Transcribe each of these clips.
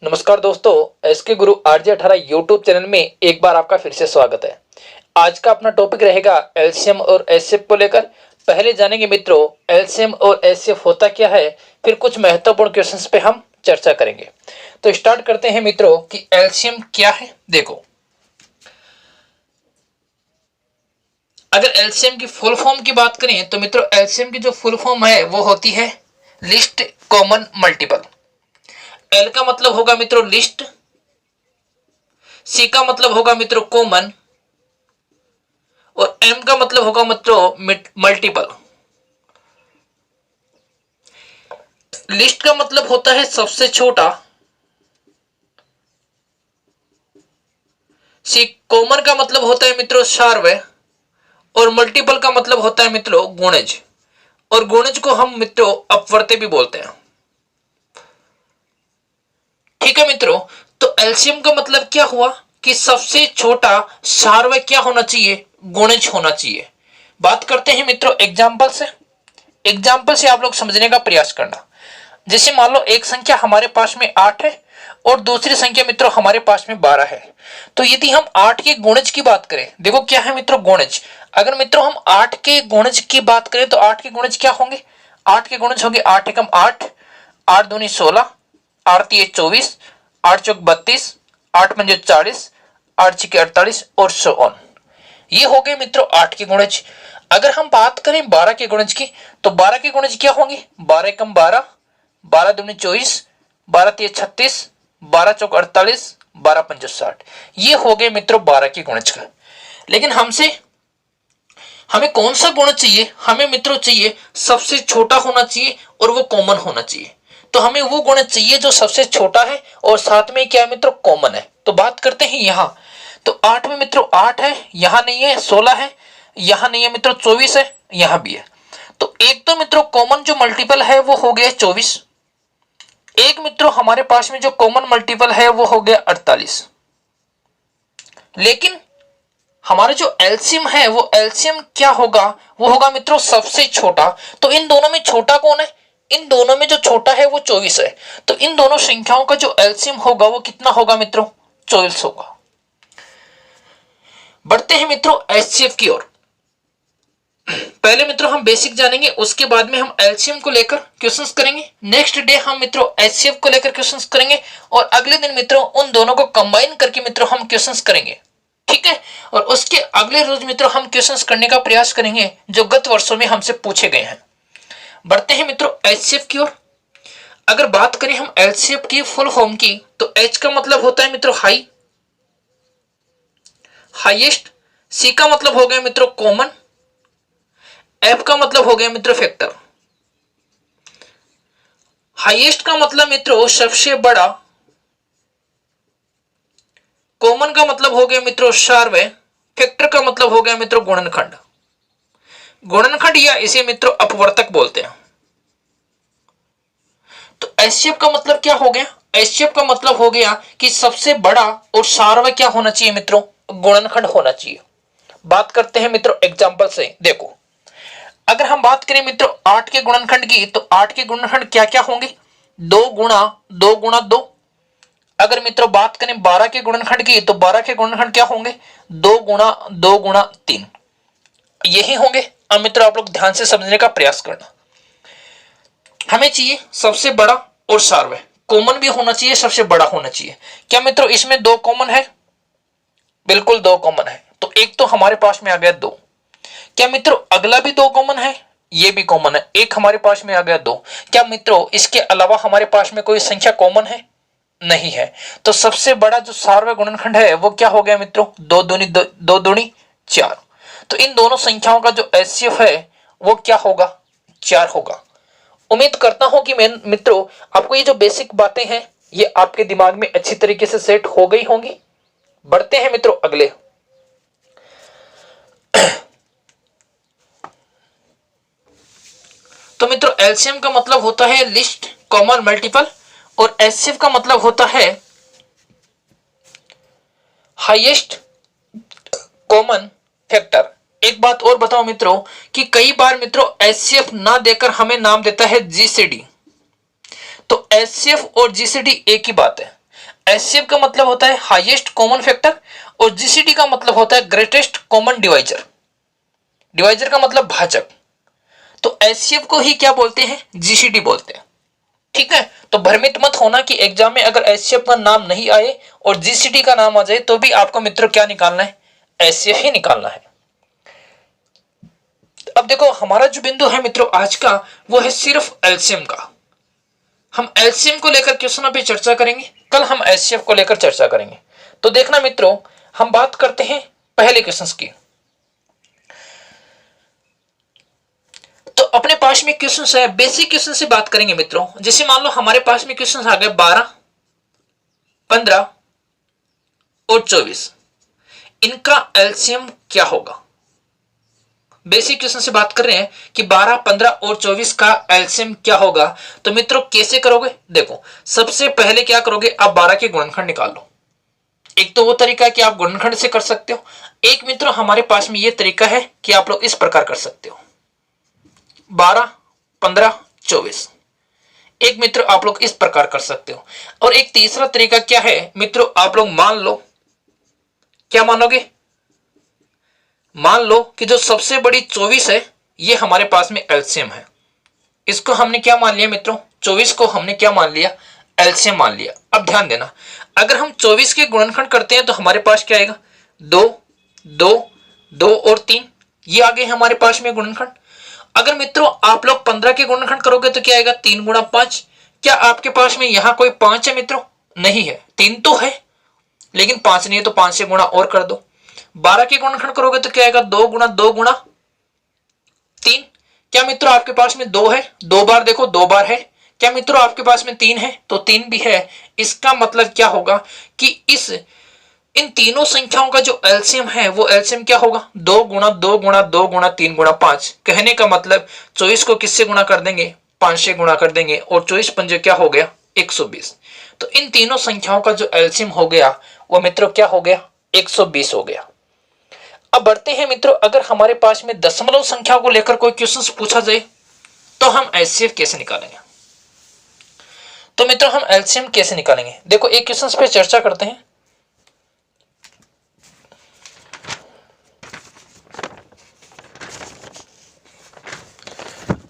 नमस्कार दोस्तों, एसके गुरु RJ 18 YouTube channel में एक बार आपका फिर से स्वागत है। आज का अपना टॉपिक रहेगा एलसीएम और एचसीएफ को लेकर। पहले जानेंगे मित्रों एलसीएम और एचसीएफ होता क्या है, फिर कुछ महत्वपूर्ण क्वेश्चंस पे हम चर्चा करेंगे। तो स्टार्ट करते हैं मित्रों कि एलसीएम क्या है। देखो, अगर एलसीएम की फुल फॉर्म की बात करें तो मित्रों एलसीएम की जो फुल फॉर्म है वो होती है लिस्ट कॉमन मल्टीपल। एल का मतलब होगा मित्रों लिस्ट, सी का मतलब होगा मित्रों कॉमन और एम का मतलब होगा मित्रों मल्टीपल। लिस्ट का मतलब होता है सबसे छोटा, सी कॉमन का मतलब होता है मित्रों सार्वय और मल्टीपल का मतलब होता है मित्रों गुणज। और गुणज को हम मित्रों अपवर्त्य भी बोलते हैं। ठीक है मित्रों, तो एलसीएम का मतलब क्या हुआ कि सबसे छोटा सार्वय क्या होना चाहिए, गुणज होना चाहिए। बात करते हैं मित्रों एग्जाम्पल से आप लोग समझने का प्रयास करना। जैसे मान लो एक संख्या हमारे पास में 8 है और दूसरी संख्या मित्रों हमारे पास में 12 है। तो यदि हम 8 के गुणज की बात करें, देखो क्या है मित्रों गुणज। अगर मित्रों हम 8 के गुणज की बात करें तो 8 के गुणज क्या होंगे, 8 के गुणज होंगे 8 एकम 8, 8 दूनी 16, 8 तिये 24, 8 चौक 32, 8 पंजे 40, 8 छिके 48 और सो ऑन। ये हो गए मित्रों 8 के गुणज। अगर हम बात करें 12 के गुणज की तो 12 के गुणज क्या होंगे, 12 एकम 12, 12 दूनी 24, 12 तिये 36, 12 चौक 48, 12 पंजे 60। ये हो गए मित्रों 12 के गुणज का। लेकिन हमें कौन सा गुणज चाहिए, हमें मित्रों चाहिए सबसे छोटा होना चाहिए और वो कॉमन होना चाहिए। तो हमें वो गुणज चाहिए जो सबसे छोटा है और साथ में क्या है मित्रों कॉमन है। तो बात करते हैं यहां, तो 8 में मित्रों 8 है, यहां नहीं है, 16 है, यहां नहीं है मित्रों 24 है, यहां भी है। तो एक तो मित्रों कॉमन जो मल्टीपल है वो हो गया 24। एक मित्रों हमारे पास में जो कॉमन मल्टीपल है वो हो गया 48। लेकिन हमारा जो एलसीएम है वो एलसीएम क्या होगा, वो होगा मित्रों सबसे छोटा। तो इन दोनों में छोटा कौन है, इन दोनों में जो छोटा है वो 24 है। तो इन दोनों संख्याओं का जो एलसीएम होगा वो कितना होगा मित्रों, 24 होगा। बढ़ते हैं मित्रों एचसीएफ की ओर। पहले मित्रों हम बेसिक जानेंगे, उसके बाद में हम एलसीएम को लेकर क्वेश्चंस करेंगे। नेक्स्ट डे हम मित्रों एचसीएफ को लेकर क्वेश्चंस करेंगे और अगले दिन मित्रों उन दोनों को कंबाइन करके मित्रों हम क्वेश्चंस करेंगे। ठीक है, और उसके अगले रोज मित्रों हम क्वेश्चंस करने का प्रयास करेंगे जो गत वर्षों में हमसे पूछे गए हैं। बढ़ते हैं मित्रों एचसीएफ की ओर। अगर बात करें हम एचसीएफ की फुल फॉर्म की तो एच का मतलब होता है मित्रों हाई, हाईएस्ट। सी का मतलब हो गया मित्रों कॉमन, एफ का मतलब हो गया मित्रों फैक्टर। हाईएस्ट का मतलब मित्रों सबसे बड़ा, कॉमन का मतलब हो गया मित्रों सार्वय, फैक्टर का मतलब हो गया मित्रों गुणनखंड। गुणनखंड या इसे मित्रों अपवर्तक बोलते हैं। तो एचसीएफ का मतलब क्या हो गया, एचसीएफ का मतलब हो गया कि सबसे बड़ा और सार्वय क्या होना चाहिए मित्रों, गुणनखंड होना चाहिए। बात करते हैं मित्रों एग्जांपल से। देखो, अगर हम बात करें मित्रों 8 के गुणनखंड की तो 8 के गुणनखंड क्या क्या होंगे, 2 गुणा 2 गुणा 2। अगर मित्रों बात करें 12 के गुणनखंड की तो 12 के गुणनखंड क्या होंगे, 2 गुणा 2 गुणा 3। यही होंगे। अब मित्रों आप लोग ध्यान से समझने का प्रयास करना। हमें चाहिए सबसे बड़ा और सार्वय, कॉमन भी होना चाहिए, सबसे बड़ा होना चाहिए। क्या मित्रों इसमें 2 कॉमन है, बिल्कुल 2 कॉमन है। तो एक तो हमारे पास में आ गया 2। क्या मित्रों अगला भी 2 कॉमन है, ये भी कॉमन है, एक हमारे पास में आ गया 2। क्या मित्रों इसके अलावा हमारे पास में कोई संख्या कॉमन है, नहीं है। तो सबसे बड़ा जो सार्वय गुणनखंड है वो क्या हो गया मित्रों, 2 दूनी 4। तो इन दोनों संख्याओं का जो एचसीएफ है वो क्या होगा, 4 होगा। उम्मीद करता हूं कि मित्रों आपको ये जो बेसिक बातें हैं ये आपके दिमाग में अच्छी तरीके से सेट हो गई होंगी। बढ़ते हैं मित्रों अगले। तो मित्रों एलसीएम का मतलब होता है लिस्ट कॉमन मल्टीपल और एचसीएफ का मतलब होता है हाईएस्ट कॉमन फैक्टर। एक बात और बताओ मित्रों कि कई बार मित्रों एचसीएफ ना देकर हमें नाम देता है जीसीडी। तो एचसीएफ और जीसीडी एक ही बात है। एचसीएफ का मतलब होता है हाईएस्ट कॉमन फैक्टर और जीसीडी का मतलब होता है ग्रेटेस्ट कॉमन डिवाइजर। डिवाइजर का मतलब भाजक। तो एचसीएफ को ही क्या बोलते हैं, जीसीडी बोलते हैं। ठीक है, तो भ्रमित मत होना कि एग्जाम में अगर एचसीएफ का नाम नहीं आए और जीसीडी का नाम आ जाए तो भी आपको मित्रों क्या निकालना है, एचसीएफ ही निकालना है। अब देखो हमारा जो बिंदु है मित्रों आज का, वो है सिर्फ एलसीएम का। हम एलसीएम को लेकर क्वेश्चनों पे चर्चा करेंगे, कल हम एचसीएफ को लेकर चर्चा करेंगे। तो देखना मित्रों, हम बात करते हैं पहले क्वेश्चंस की। तो अपने पास में क्वेश्चन है, बेसिक क्वेश्चन से बात करेंगे मित्रों। जैसे मान लो हमारे पास में क्वेश्चन आ गए 12, 15 और 24, इनका एलसीएम क्या होगा। बेसिक क्वेश्चन से बात कर रहे हैं कि 12, 15 और 24 का एलसीएम क्या होगा। तो मित्रों कैसे करोगे, देखो सबसे पहले क्या करोगे, आप 12 के गुणनखंड निकाल लो। एक तो वो तरीका है कि आप गुणनखंड से कर सकते हो, एक मित्रों हमारे पास में ये तरीका है कि आप लोग इस प्रकार कर सकते हो 12, 15, 24। एक मित्र आप लोग इस प्रकार कर सकते हो। और एक तीसरा तरीका क्या है मित्रों, आप लोग मान लो, क्या मानोगे, मान लो कि जो सबसे बड़ी 24 है ये हमारे पास में एलसीएम है। इसको हमने क्या मान लिया मित्रों, 24 को हमने क्या मान लिया, एलसीएम मान लिया। अब ध्यान देना, अगर हम 24 के गुणनखंड करते हैं तो हमारे पास क्या आएगा, 2, 2, 2 और 3, ये आ गए हमारे पास में गुणनखंड। अगर मित्रों आप लोग 15 के गुणनखंड करोगे तो क्या आएगा, 3 गुणा 5। क्या आपके पास में यहां कोई 5 है मित्रों, नहीं है, 3 तो है लेकिन 5 नहीं है, तो 5 से गुणा और कर दो। 12 के गुणनखंड करोगे तो क्या आएगा, 2 गुणा 2 गुणा 3। क्या मित्रों आपके पास में 2 है, 2 बार देखो 2 बार है। क्या मित्रों आपके पास में 3 है, तो 3 भी है। इसका मतलब क्या होगा कि इन तीनों संख्याओं का जो एलसीएम है वो एलसीएम क्या होगा, 2 गुणा 2 गुणा 2 गुणा 3 गुणा 5। कहने का मतलब 24 को किससे गुणा कर देंगे, 5 से गुणा कर देंगे, और 24 पंजे क्या हो गया, 120। तो इन तीनों संख्याओं का जो एलसीएम हो गया वो मित्रों क्या हो गया, 120 हो गया। अब बढ़ते हैं मित्रों, अगर हमारे पास में दशमलव संख्या को लेकर कोई क्वेश्चन पूछा जाए तो हम एचसीएफ कैसे निकालेंगे। तो मित्रों हम एलसीएम कैसे निकालेंगे, देखो एक क्वेश्चन पे चर्चा करते हैं।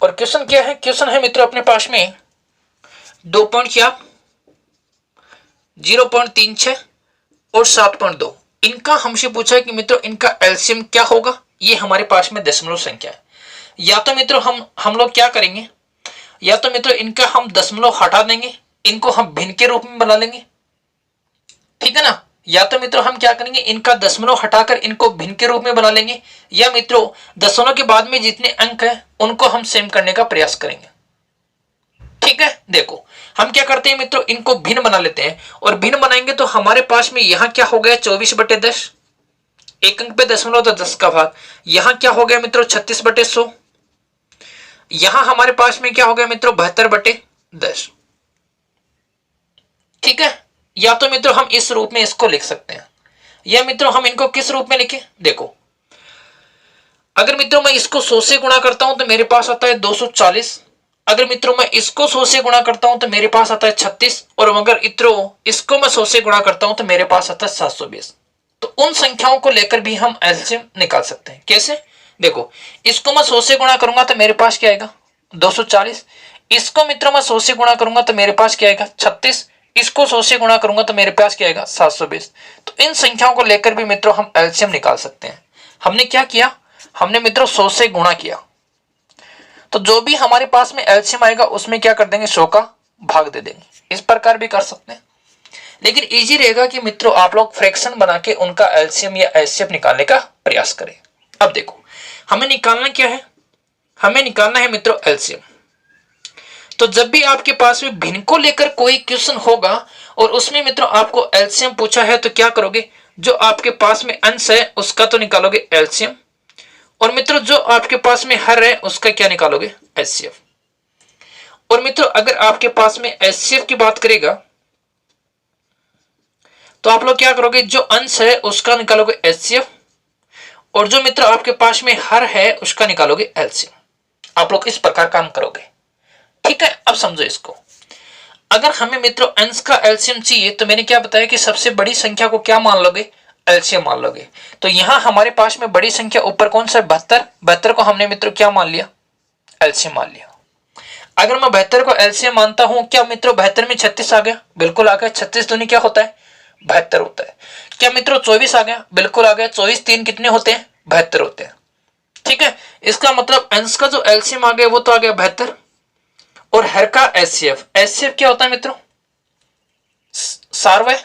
और क्वेश्चन क्या है, क्वेश्चन है मित्रों अपने पास में 0.36 और 7.2, इनका हमसे पूछा है कि मित्रों इनका एलसीएम क्या होगा। ये हमारे पास में दशमलव संख्या है। या तो मित्रों हम लोग क्या करेंगे, या तो मित्रों इनका हम दशमलव हटा देंगे, इनको हम भिन्न के रूप में बना लेंगे, ठीक है ना। या तो मित्रों हम क्या करेंगे, इनका दशमलव हटाकर इनको भिन्न के रूप में बना लेंगे, या मित्रों दशमलव के बाद में जितने अंक है उनको हम सेम करने का प्रयास करेंगे। ठीक है, देखो हम क्या करते हैं मित्रों, इनको भिन्न बना लेते हैं, और भिन्न बनाएंगे तो हमारे पास में यहां क्या हो गया, 24/10, एक अंक पे दशमलव तो 10 का भाग। यहां क्या हो गया मित्रों, 36/100। यहां हमारे पास में क्या हो गया मित्रों, 72/10। ठीक है, या तो मित्रों हम इस रूप में इसको लिख सकते हैं, या मित्रों हम इनको किस रूप में लिखें, देखो अगर मित्रों मैं इसको 100 से गुणा करता हूं तो मेरे पास आता है 240। अगर मित्रों मैं इसको 100 से गुणा करता हूं तो मेरे पास आता है 36, और अगर मित्रों इसको मैं 100 से गुणा करता हूं तो मेरे पास आता है 720। तो उन संख्याओं को लेकर भी हम एलसीएम निकाल सकते हैं। कैसे, देखो इसको मैं 100 से गुणा करूंगा तो मेरे पास क्या आएगा, 240। इसको मित्रों मैं 100 से गुणा करूंगा तो मेरे पास क्या आएगा, 36। इसको 100 से गुणा करूंगा तो मेरे पास क्या आएगा, 720। तो इन संख्याओं को लेकर भी मित्रों हम एलसीएम निकाल सकते हैं। हमने क्या किया, हमने मित्रों 100 से गुणा किया, तो जो भी हमारे पास में एलसीएम आएगा उसमें क्या कर देंगे, 100 का भाग दे देंगे। इस प्रकार भी कर सकते हैं, लेकिन इजी रहेगा कि मित्रों आप लोग फ्रैक्शन बना के उनका एलसीएम या एचसीएफ निकालने का प्रयास करें। अब देखो हमें निकालना क्या है, हमें निकालना है मित्रों एलसीएम। तो जब भी आपके पास में भिन्न को लेकर कोई क्वेश्चन होगा और उसमें मित्रों आपको एलसीएम पूछा है तो क्या करोगे, जो आपके पास में अंश है उसका तो निकालोगे एलसीएम, और मित्रों जो आपके पास में हर है उसका क्या निकालोगे, एचसीएफ। और मित्रों अगर आपके पास में एचसीएफ की बात करेगा तो आप लोग क्या करोगे, जो अंश है उसका निकालोगे एचसीएफ, और जो मित्र आपके पास में हर है उसका निकालोगे एलसीएम। आप लोग इस प्रकार काम करोगे। ठीक है, अब समझो इसको। अगर हमें मित्रों अंश का एलसीएम चाहिए तो मैंने क्या बताया कि सबसे बड़ी संख्या को क्या मान लोगे, एलसीएम मान लोगे। तो यहां हमारे पास में बड़ी संख्या ऊपर कौन सा 72, 72 को हमने मित्रों क्या मान लिया, एलसीएम मान लिया। अगर मैं 72 को एलसीएम मानता हूं, क्या मित्रों 72 में 36 आ गया, बिल्कुल आ गया। 36 दूनी क्या होता है, 72 होता है। क्या मित्रों 24 आ गया, बिल्कुल आ गया। 24 3 कितने होते हैं, 72 होते हैं। ठीक है, इसका मतलब अंश का जो एलसीएम आ गया वो तो आ गया 72, और हर का एचसीएफ, एचसीएफ क्या होता है मित्रों, सार्वय,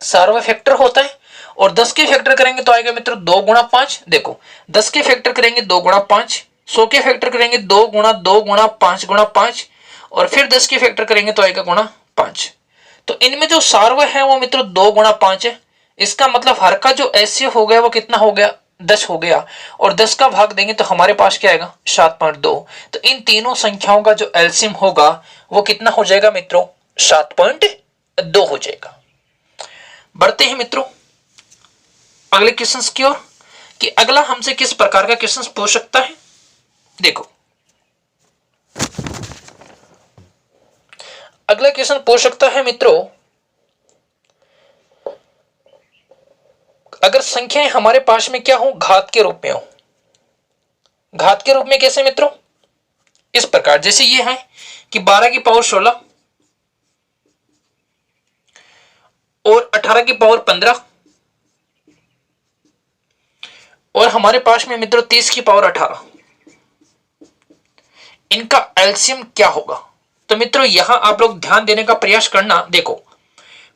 सार्वय फैक्टर होता है। और 10 के फैक्टर करेंगे तो आएगा मित्रों 2 गुणा 5। देखो 10 के फैक्टर करेंगे 2 गुणा 5, 100 के फैक्टर करेंगे 2 गुणा 2 गुणा 5 गुणा 5, और फिर 10 के फैक्टर करेंगे तो आएगा गुणा 5। तो इनमें जो सार्वय है वो मित्रों 2 गुणा 5 है। इसका मतलब हर का जो एचसीएफ हो गया वो कितना हो गया, 10 हो गया। और 10 का भाग देंगे तो हमारे पास क्या आएगा, 7.2। तो इन तीनों संख्याओं का जो एलसीएम होगा वो कितना हो जाएगा मित्रों, 7.2 हो जाएगा। बढ़ते हैं मित्रों अगले क्वेश्चन की ओर, कि अगला हमसे किस प्रकार का क्वेश्चन पूछ सकता है। देखो अगला क्वेश्चन पूछ सकता है मित्रों, अगर संख्याएं हमारे पास में क्या हो, घात के रूप में हो। घात के रूप में कैसे मित्रों, इस प्रकार, जैसे ये है कि 12 की पावर 16 और 18 की पावर 15, और हमारे पास में मित्रों 30 की पावर 18, इनका एलसीएम क्या होगा। तो मित्रों यहां आप लोग ध्यान देने का प्रयास करना। देखो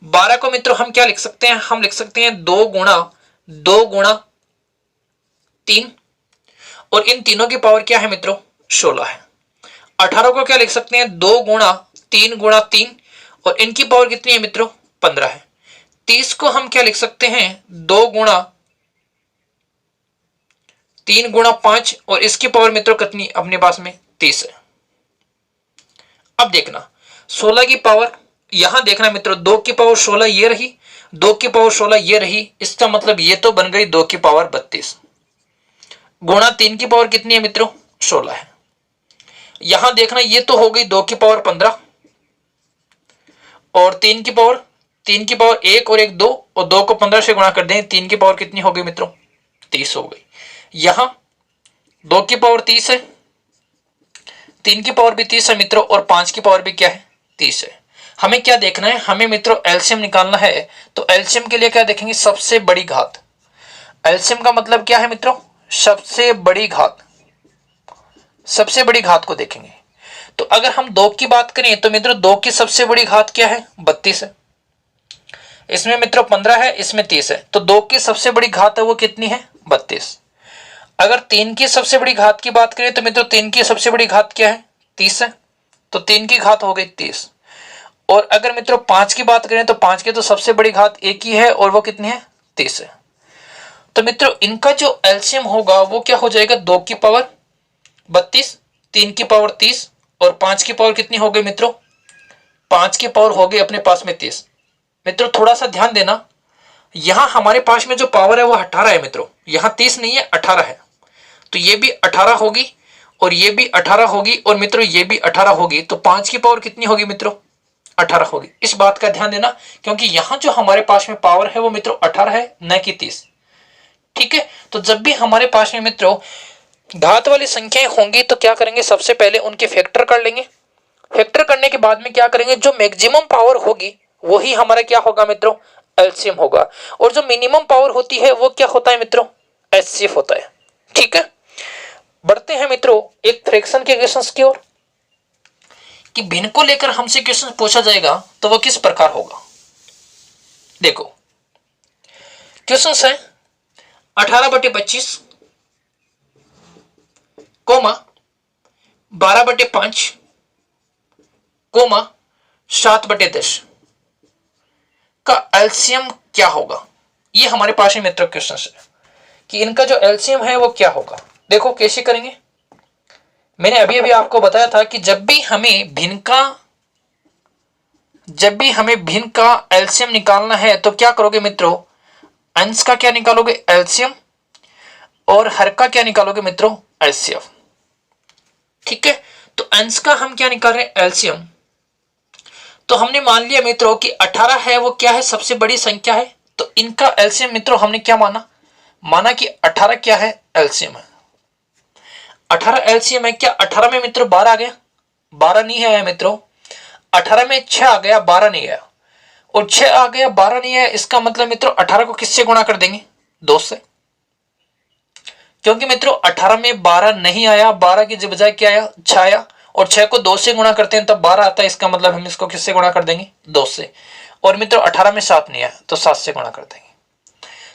12 को मित्रों हम क्या लिख सकते हैं, हम लिख सकते हैं 2 गुणा 2 गुणा 3, और इन तीनों की पावर क्या है मित्रों, 16 है। 18 को क्या लिख सकते हैं, 2 गुणा 3 गुणा 3, और इनकी पावर कितनी है मित्रों, 15 है। 30 को हम क्या लिख सकते हैं, 2 गुणा 3 गुणा 5, और इसकी पावर मित्रों कितनी अपने पास में 30 है। अब देखना 16 की पावर, यहां देखना मित्रों 2 की पावर 16 ये रही, 2 की पावर 16 ये रही, इसका मतलब ये तो बन गई 2 की पावर 32, गुणा 3 की पावर कितनी है मित्रों, 16 है। यहां देखना ये तो हो गई 2 की पावर 15, और 3 की पावर 1 और 1 2, और 2 को 15 से गुणा कर दें, 3 की पावर कितनी हो गई मित्रों, 30 हो गई। यहां 2 की पावर 30 है, 3 की पावर भी 30 है मित्रों, और 5 की पावर भी क्या है, 30 है। हमें क्या देखना है, हमें मित्रों एलसीएम निकालना है। तो एलसीएम के लिए क्या देखेंगे, सबसे बड़ी घात। एलसीएम का मतलब क्या है मित्रों, सबसे बड़ी घात, सबसे बड़ी घात को देखेंगे। तो अगर हम 2 की बात करें तो मित्रों 2 की सबसे बड़ी घात क्या है, 32 है। इसमें मित्रों 15 है, इसमें 30 है, तो 2 की सबसे बड़ी घात है वो कितनी है, 32। अगर 3 की सबसे बड़ी घात की बात करें तो मित्रों 3 की सबसे बड़ी घात क्या है, 30 है, तो 3 की घात हो गई 30। और अगर मित्रों 5 की बात करें तो 5 की तो सबसे बड़ी घात एक ही है, और वो कितनी है, 30 है। तो मित्रों इनका जो एलसीएम होगा वो क्या हो जाएगा, 2 की पावर 32, 3 की पावर 30, और 5 की पावर कितनी हो गई मित्रों, 5 की पावर हो गई अपने पास में 30। मित्रों थोड़ा सा ध्यान देना, यहां हमारे पास में जो पावर है वो 18 है मित्रों, यहां 30 नहीं है 18 है। तो ये भी 18 होगी, और ये भी 18 होगी, और मित्रों ये भी 18 होगी। तो 5 की पावर कितनी होगी मित्रों, 18 होगी। इस बात का ध्यान देना, क्योंकि यहां जो हमारे पास में पावर है वो मित्रों 18 है, न कि 30। ठीक है, तो जब भी हमारे पास में मित्रों घात वाली संख्याएं होंगी तो क्या करेंगे, सबसे पहले उनके फैक्टर कर लेंगे। फैक्टर करने के बाद में क्या करेंगे, जो मैक्सिमम पावर होगी वही हमारा क्या होगा मित्रों, एलसीएम होगा। और जो मिनिमम पावर होती है वो क्या होता है मित्रों, एचसीएफ होता है। ठीक है, बढ़ते हैं मित्रों एक फ्रैक्शन के क्वेश्चंस की ओर, कि भिन्न को लेकर हमसे क्वेश्चन पूछा जाएगा तो वो किस प्रकार होगा। देखो क्वेश्चन है 18/25 कोमा 12/5 कोमा 7/10 का एलसीएम क्या होगा। ये हमारे पास में मित्रों क्वेश्चन है कि इनका जो एलसीएम है वो क्या होगा। देखो कैसे करेंगे, मैंने अभी अभी आपको बताया था कि जब भी हमें भिन्न का एलसीएम निकालना है तो क्या करोगे मित्रों, अंश का क्या निकालोगे, एलसीएम, और हर का क्या निकालोगे मित्रों, एचसीएफ। ठीक है, तो अंश का हम क्या निकाल रहे हैं, एलसीएम, तो हमने मान लिया मित्रों कि 18 है वो क्या है, सबसे बड़ी संख्या है। तो इनका एलसीएम मित्रों हमने क्या माना, माना कि 18 क्या है, एलसीएम है। 18 एलसीएम है। क्या 18 में मित्रों 12 आ गया, 12 नहीं आया मित्रों। 18 में 6 आ गया, 12 नहीं आया। और 6 आ गया, 12 नहीं आया, इसका मतलब मित्रों 18 को किससे गुणा कर देंगे, 2 से। क्योंकि मित्रों 18 में 12 नहीं आया, 12 की बजाय क्या आया, 6 आया। और 6 को 2 से गुणा करते हैं तब 12 आता है, इसका मतलब हम इसको किससे गुणा कर देंगे, 2 से। और मित्रों 18 में 7 नहीं आया तो 7 से गुणा कर देंगे।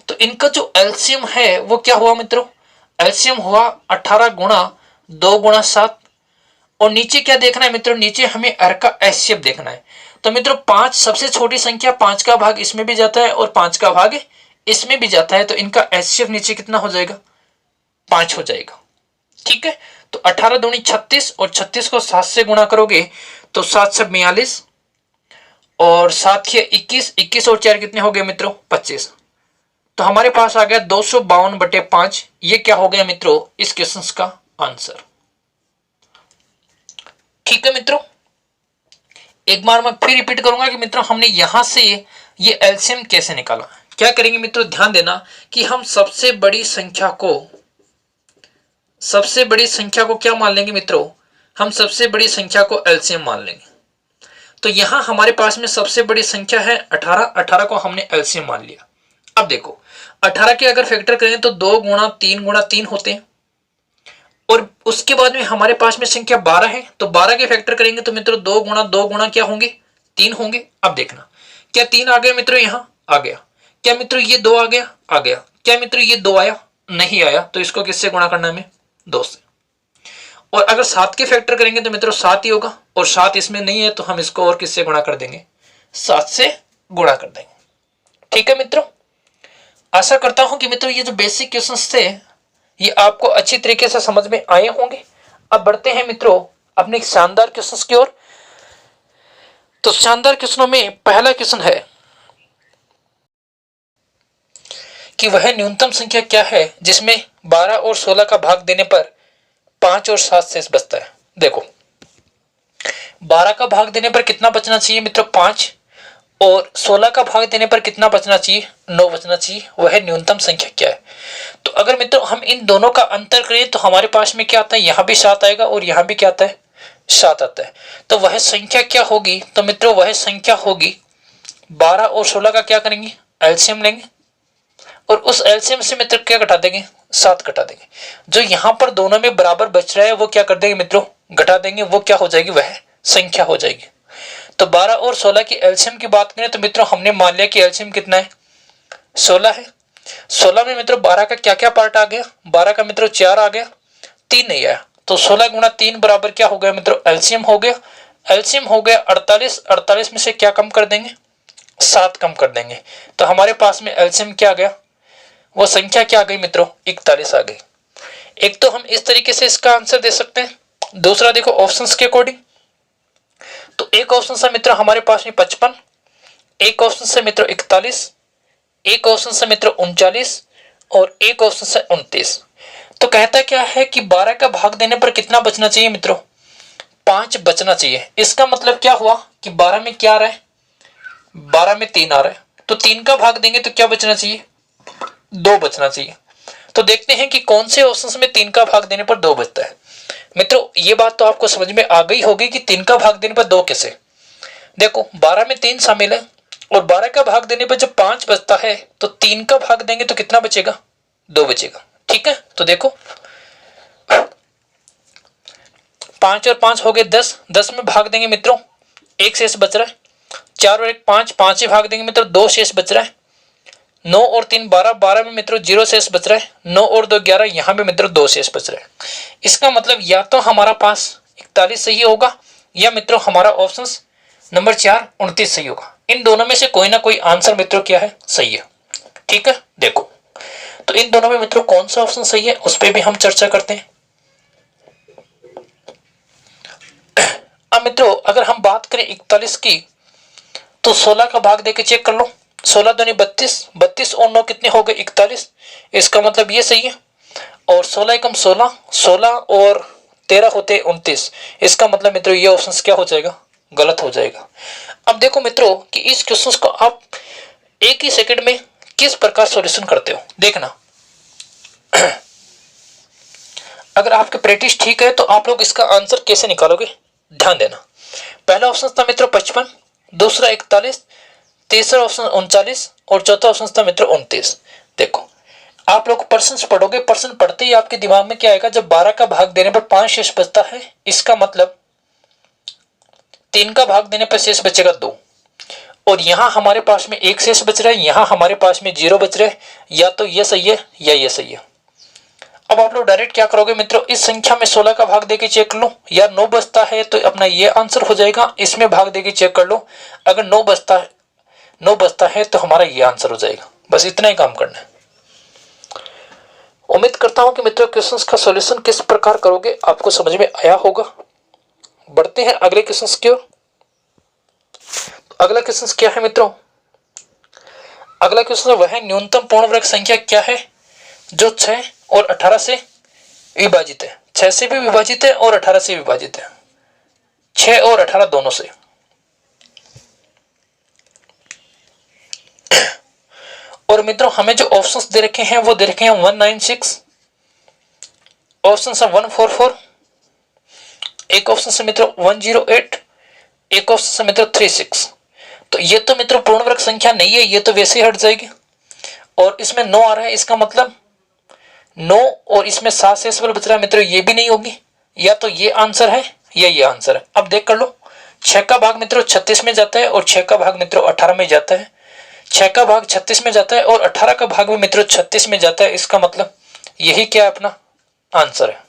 तो इनका जो एलसीएम है वो क्या हुआ मित्रों, एलसीएम हुआ 18 गुणा 2 गुणा 7। और नीचे क्या देखना है मित्रों, नीचे हमें r का एचसीएफ देखना है। तो मित्रों 5 सबसे छोटी संख्या, 5 का भाग इसमें भी जाता है और 5 का भाग इसमें भी जाता है। तो इनका एचसीएफ नीचे कितना हो जाएगा, 5 हो जाएगा। ठीक है, तो 18 दूनी 36 और 36 को 7 से गुणा करोगे तो 7 से 42 और 7 के 21, 21 और 4 कितने हो गए मित्रों, 25। तो हमारे पास आ गया 252/5। ये क्या हो गया मित्रों, इस क्वेश्चन का आंसर। ठीक है मित्रों, एक बार मैं फिर रिपीट करूंगा कि मित्रों हमने यहां से ये एलसीएम कैसे निकाला। क्या करेंगे मित्रों, ध्यान देना कि हम सबसे बड़ी संख्या को क्या मान लेंगे मित्रों, हम सबसे बड़ी संख्या को एलसीएम मान लेंगे। तो यहां हमारे पास में सबसे बड़ी संख्या है 18, 18 को हमने एलसीएम मान लिया। अब देखो 18 के अगर फैक्टर करें तो 2 गुणा 3 होते हैं। और उसके बाद में हमारे पास में संख्या 12 है, तो 12 के फैक्टर करेंगे तो मित्रों 2 गुणा क्या होंगे, 3 होंगे। अब देखना क्या 3 आ गया मित्रों, यहां आ गया। क्या मित्रों ये 2 आ गया, आ गया। क्या मित्रों ये 2 आया, नहीं आया। तो इसको किससे गुणा करना है हमें, 2 से। और अगर 7 के फैक्टर करेंगे तो मित्रों 7 ही होगा, और 7 इसमें नहीं है तो हम इसको और किससे गुणा कर देंगे, 7 से गुणा कर देंगे। ठीक है मित्रों, आशा करता हूं कि मित्रों ये जो बेसिक क्वेश्चंस थे ये आपको अच्छी तरीके से समझ में आए होंगे। अब बढ़ते हैं मित्रों अपने शानदार क्वेश्चंस की ओर। तो शानदार क्वेश्चनों में पहला क्वेश्चन है कि वह न्यूनतम संख्या क्या है जिसमें 12 और 16 का भाग देने पर 5 और 7 शेष बचता है। देखो 12 का भाग देने पर कितना बचना चाहिए मित्रों, 5। और 16 का भाग देने पर कितना बचना चाहिए, 9 बचना चाहिए। वह न्यूनतम संख्या क्या है। तो अगर मित्रों हम इन दोनों का अंतर करें तो हमारे पास में क्या आता है, यहां भी 7 आएगा और यहां भी क्या आता है, 7 आता है। तो वह संख्या क्या होगी, तो मित्रों वह संख्या होगी 12 और 16 का क्या करेंगे, एलसीएम लेंगे। और उस एलसीएम से मित्र क्या घटा देंगे, 7 घटा देंगे। जो यहां पर दोनों में बराबर बच रहा है वो क्या कर देंगे मित्रों, घटा देंगे। वो क्या हो जाएगी, वह संख्या हो जाएगी। तो 12 और 16 की एलसीएम की बात करें तो मित्रों हमने मान लिया कि एलसीएम कितना है, 16 है। 16 में मित्रों 12 का क्या क्या पार्ट आ गया, 12 का मित्रों 4 आ गया, 3 नहीं आया। तो 16 गुणा 3 बराबर क्या हो गया मित्रों, एलसीएम हो गया। एलसीएम हो गया 48, 48 में से क्या कम कर देंगे, 7 कम कर देंगे। तो हमारे पास में एलसीएम क्या आ गया, वो संख्या क्या आ गई मित्रों, 41 आ गई। एक तो हम इस तरीके से इसका आंसर दे सकते हैं। दूसरा देखो ऑप्शंस के अकॉर्डिंग, तो एक ऑप्शन से मित्रों हमारे पास में 55, एक ऑप्शन से मित्रों 41, एक ऑप्शन से मित्रों 39 और एक ऑप्शन से 29। तो कहता क्या है कि 12 का भाग देने पर कितना बचना चाहिए मित्रों, 5 बचना चाहिए। इसका मतलब क्या हुआ कि 12 में क्या आ रहा है, 12 में 3 आ रहा है। तो 3 का भाग देंगे तो क्या बचना चाहिए, 2 बचना चाहिए। तो देखते हैं कि कौन से ऑप्शन में 3 का भाग देने पर 2 बचता है। मित्रों ये बात तो आपको समझ में आ गई होगी कि 3 का भाग देने पर 2 कैसे। देखो 12 में 3 शामिल है और 12 का भाग देने पर जब 5 बचता है तो 3 का भाग देंगे तो कितना बचेगा, 2 बचेगा। ठीक है, तो देखो 5 और 5 हो गए 10, 10 में भाग देंगे मित्रों 1 शेष बच रहा है। 4 और 1 5, 5 में भाग देंगे मित्रों 2 शेष बच रहा है। 9 और 3 12, 12 में मित्रों 0 शेष बच रहा है। 9 और 2 11, यहां पे मित्रों 2 शेष बच रहा है। इसका मतलब या तो हमारा पास 41 सही होगा या मित्रों हमारा ऑप्शन नंबर 4 29 सही होगा। इन दोनों में से कोई ना कोई आंसर मित्रों क्या है, सही है। ठीक है, देखो तो इन दोनों में मित्रों कौन सा ऑप्शन सही है उस पर भी हम चर्चा करते हैं। अब मित्रों अगर हम बात करें 41 की तो 16 का भाग देके चेक कर लो। 16 दूनी 32, 32 और 9 कितने हो गए, 41। इसका मतलब ये सही है। और 16 एकम 16, 16 और 13 होते 29। इसका मतलब मित्रों ये ऑप्शन क्या हो जाएगा, गलत हो जाएगा। अब देखो मित्रों कि इस क्वेश्चन को आप एक ही सेकंड में किस प्रकार सॉल्यूशन करते हो, देखना। अगर आपके प्रैक्टिस ठीक है तो आप लोग इसका आंसर कैसे निकालोगे, ध्यान देना। पहला ऑप्शन था मित्रों 55, दूसरा 41, तीसरा ऑप्शन 39 और चौथा ऑप्शन था मित्रों 29। देखो आप लोग पर्सन पढ़ोगे, पर्सन पढ़ते ही आपके दिमाग में क्या आएगा, जब 12 का भाग देने पर 5 शेष बचता है, इसका मतलब 3 का भाग देने पर शेष बचेगा 2, और यहां हमारे पास में 1 शेष बच रहा है, यहां हमारे पास में 0 बच रहा है। या तो ये सही है या ये सही है। अब आप लोग डायरेक्ट क्या करोगे मित्रों, इस संख्या में 16 का भाग देके चेक कर लो, या 9 बचता है तो अपना ये आंसर हो जाएगा, इसमें भाग देके चेक कर लो, अगर 9 बचता है तो हमारा ये आंसर हो जाएगा। बस इतना ही काम करना है। उम्मीद करता हूं कि मित्रों क्वेश्चंस का सॉल्यूशन किस प्रकार करोगे आपको समझ में आया होगा। बढ़ते हैं अगले क्वेश्चंस की ओर। अगला क्वेश्चन क्या है मित्रों, अगला क्वेश्चन वह है न्यूनतम पूर्ण वर्ग संख्या क्या है जो 6 और 18 से विभाजित है। 6 से भी विभाजित है और 18 से विभाजित है, 6 और 18 दोनों से। और मित्रों हमें जो ऑप्शंस दे रखे हैं वो दे रखे हैं 196, ऑप्शन है 144, एक ऑप्शन से मित्रों 108, एक ऑप्शन से मित्रों 36। तो ये तो मित्रों पूर्ण वर्ग संख्या नहीं है, ये तो वैसे ही हट जाएगी। और इसमें 9 आ रहा है, इसका मतलब 9 और इसमें 7 शेष बच रहा है मित्रों, ये भी नहीं होगी। या तो ये आंसर है या ये आंसर है। अब देख कर लो, 6 का भाग मित्रों 36 में जाता है और 6 का भाग मित्रों 18 में जाता है, 6 का भाग 36 में जाता है और 18 का भाग भी मित्रों 36 में जाता है। इसका मतलब यही क्या है, अपना आंसर है।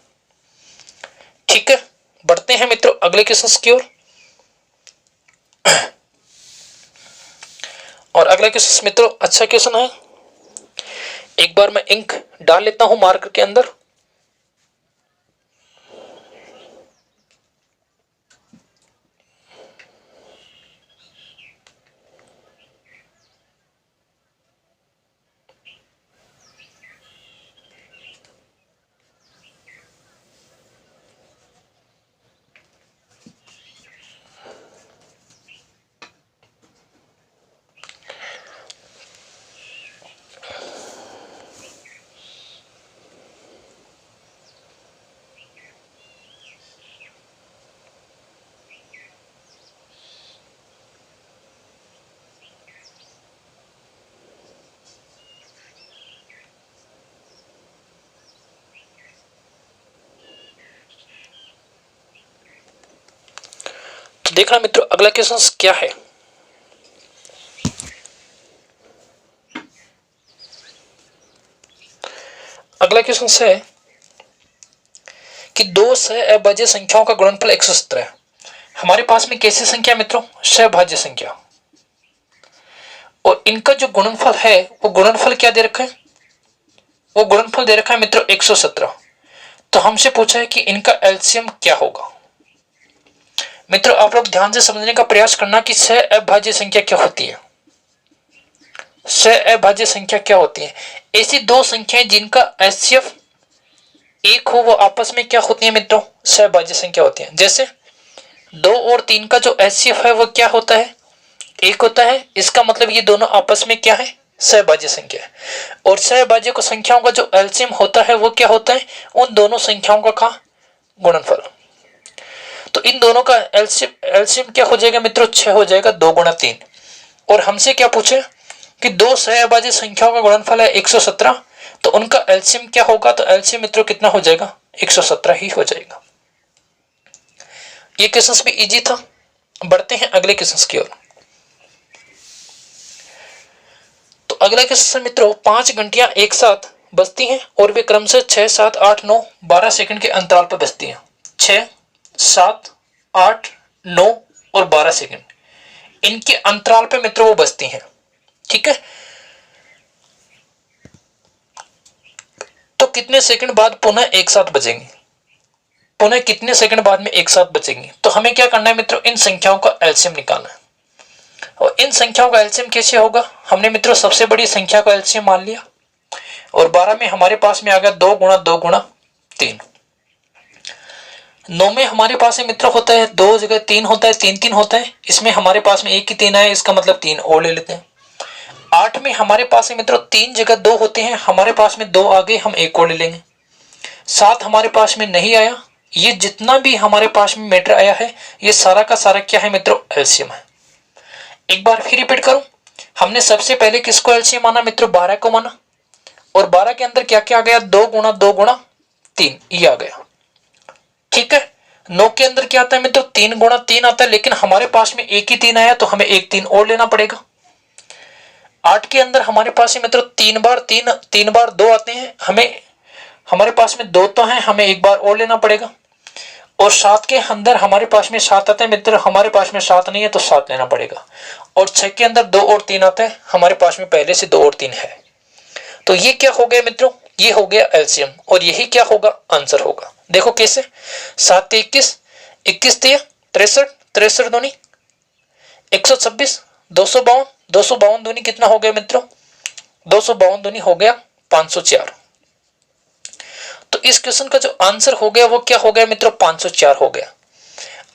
ठीक है, बढ़ते हैं मित्रों अगले क्वेश्चन की ओर। और अगला क्वेश्चन मित्रों अच्छा क्वेश्चन है, एक बार मैं इंक डाल लेता हूं मार्कर के अंदर। तो देखना मित्रों अगला क्वेश्चन क्या है। अगला क्वेश्चन है कि 2 सहअभाज्य संख्याओं का गुणनफल 170 है। हमारे पास में कैसी संख्या मित्रों, सहभाज्य संख्या, और इनका जो गुणनफल है वो गुणनफल क्या दे रखा है, वो गुणनफल दे रखा है मित्रों 117। तो हमसे पूछा है कि इनका एलसीएम क्या होगा। मित्रों आप लोग ध्यान से समझने का प्रयास करना कि सहअभाज्य संख्या क्या होती है। सहअभाज्य संख्या क्या होती है, ऐसी दो संख्याएं जिनका एचसीएफ एक हो वो आपस में क्या होती है मित्रों, सहभाज्य संख्या होती है। जैसे 2 और 3 का जो एचसीएफ है वो क्या होता है, एक होता है। इसका मतलब ये दोनों आपस में क्या है, सहभाज्य संख्या है। और सहभाज्य को संख्याओं का जो एलसीएम होता है वो क्या होता है, उन दोनों संख्याओं का गुणनफल। तो इन दोनों का एलसीएम क्या हो जाएगा मित्रों, 6 हो जाएगा, 2 गुणा 3। और हमसे क्या पूछे कि 2 सहअभाज्य संख्याओं का गुणनफल है 117, तो उनका एलसीएम क्या होगा। तो एलसीएम मित्रों कितना हो जाएगा, 117 ही हो जाएगा। ये क्वेश्चन भी इजी था। बढ़ते हैं अगले क्वेश्चन की ओर। तो अगला क्वेश्चन मित्रों 5 घंटियां एक साथ बजती हैं और वे क्रमशः 6, 7, 8, 9, 12 सेकंड के अंतराल पर बजती हैं। 6, 7, 8, 9 और 12 सेकंड, इनके अंतराल पे मित्रों वो बजती हैं। ठीक है, तो कितने सेकंड बाद पुनः एक साथ बजेंगी, पुनः कितने सेकंड बाद में एक साथ बचेंगी। तो हमें क्या करना है मित्रों, इन संख्याओं का एलसीएम निकालना है। और इन संख्याओं का एलसीएम कैसे होगा, हमने मित्रों सबसे बड़ी संख्या का एलसीएम मान लिया और 12 में हमारे पास में आ गया 2 गुणा 2 गुणा 3। 9 में हमारे पास में मित्रों होता है 2 जगह 3 होता है, 3 3 होता है। इसमें हमारे पास में एक ही 3 आया, इसका मतलब 3 और ले लेते हैं। 8 में हमारे पास में मित्रों 3 जगह 2 होते हैं, हमारे पास में 2 आ गए, हम एक और ले लेंगे। 7 हमारे पास में नहीं आया। ये जितना भी हमारे पास में मैटर आया है ये सारा का सारा क्या है मित्रों, एलसीएम है। एक बार फिर रिपीट करूं, हमने सबसे पहले किसको एलसीएम माना मित्रों, 12 को माना। और 12 के अंदर क्या क्या आ गया, 2 गुणा 2 गुणा 3 ये आ गया। ठीक है। 9 के अंदर क्या आता है मित्रों, 3 गुणा 3 आता है, लेकिन हमारे पास में एक ही 3 आया तो हमें एक 3 और लेना पड़ेगा। 8 के अंदर हमारे पास में मित्रों 3 बार 2 आते हैं, हमें हमारे पास में 2 तो हैं, हमें एक बार और लेना पड़ेगा। और 7 के अंदर हमारे पास में 7 आते हैं मित्रों, हमारे पास में 7 नहीं है तो 7 लेना पड़ेगा। और 6 के अंदर 2 और 3 आते हैं, हमारे पास में पहले से 2 और 3 है। तो ये क्या हो गया मित्रों, ये हो गया एलसीएम, और यही क्या होगा, आंसर होगा। देखो कैसे, 7 21, 21 3 63, 63 दूनी 126, 252, 252 दूनी कितना हो गया मित्रों, 252 दूनी हो गया 504। तो इस क्वेश्चन का जो आंसर हो गया वो क्या हो गया मित्रों, 504 हो गया।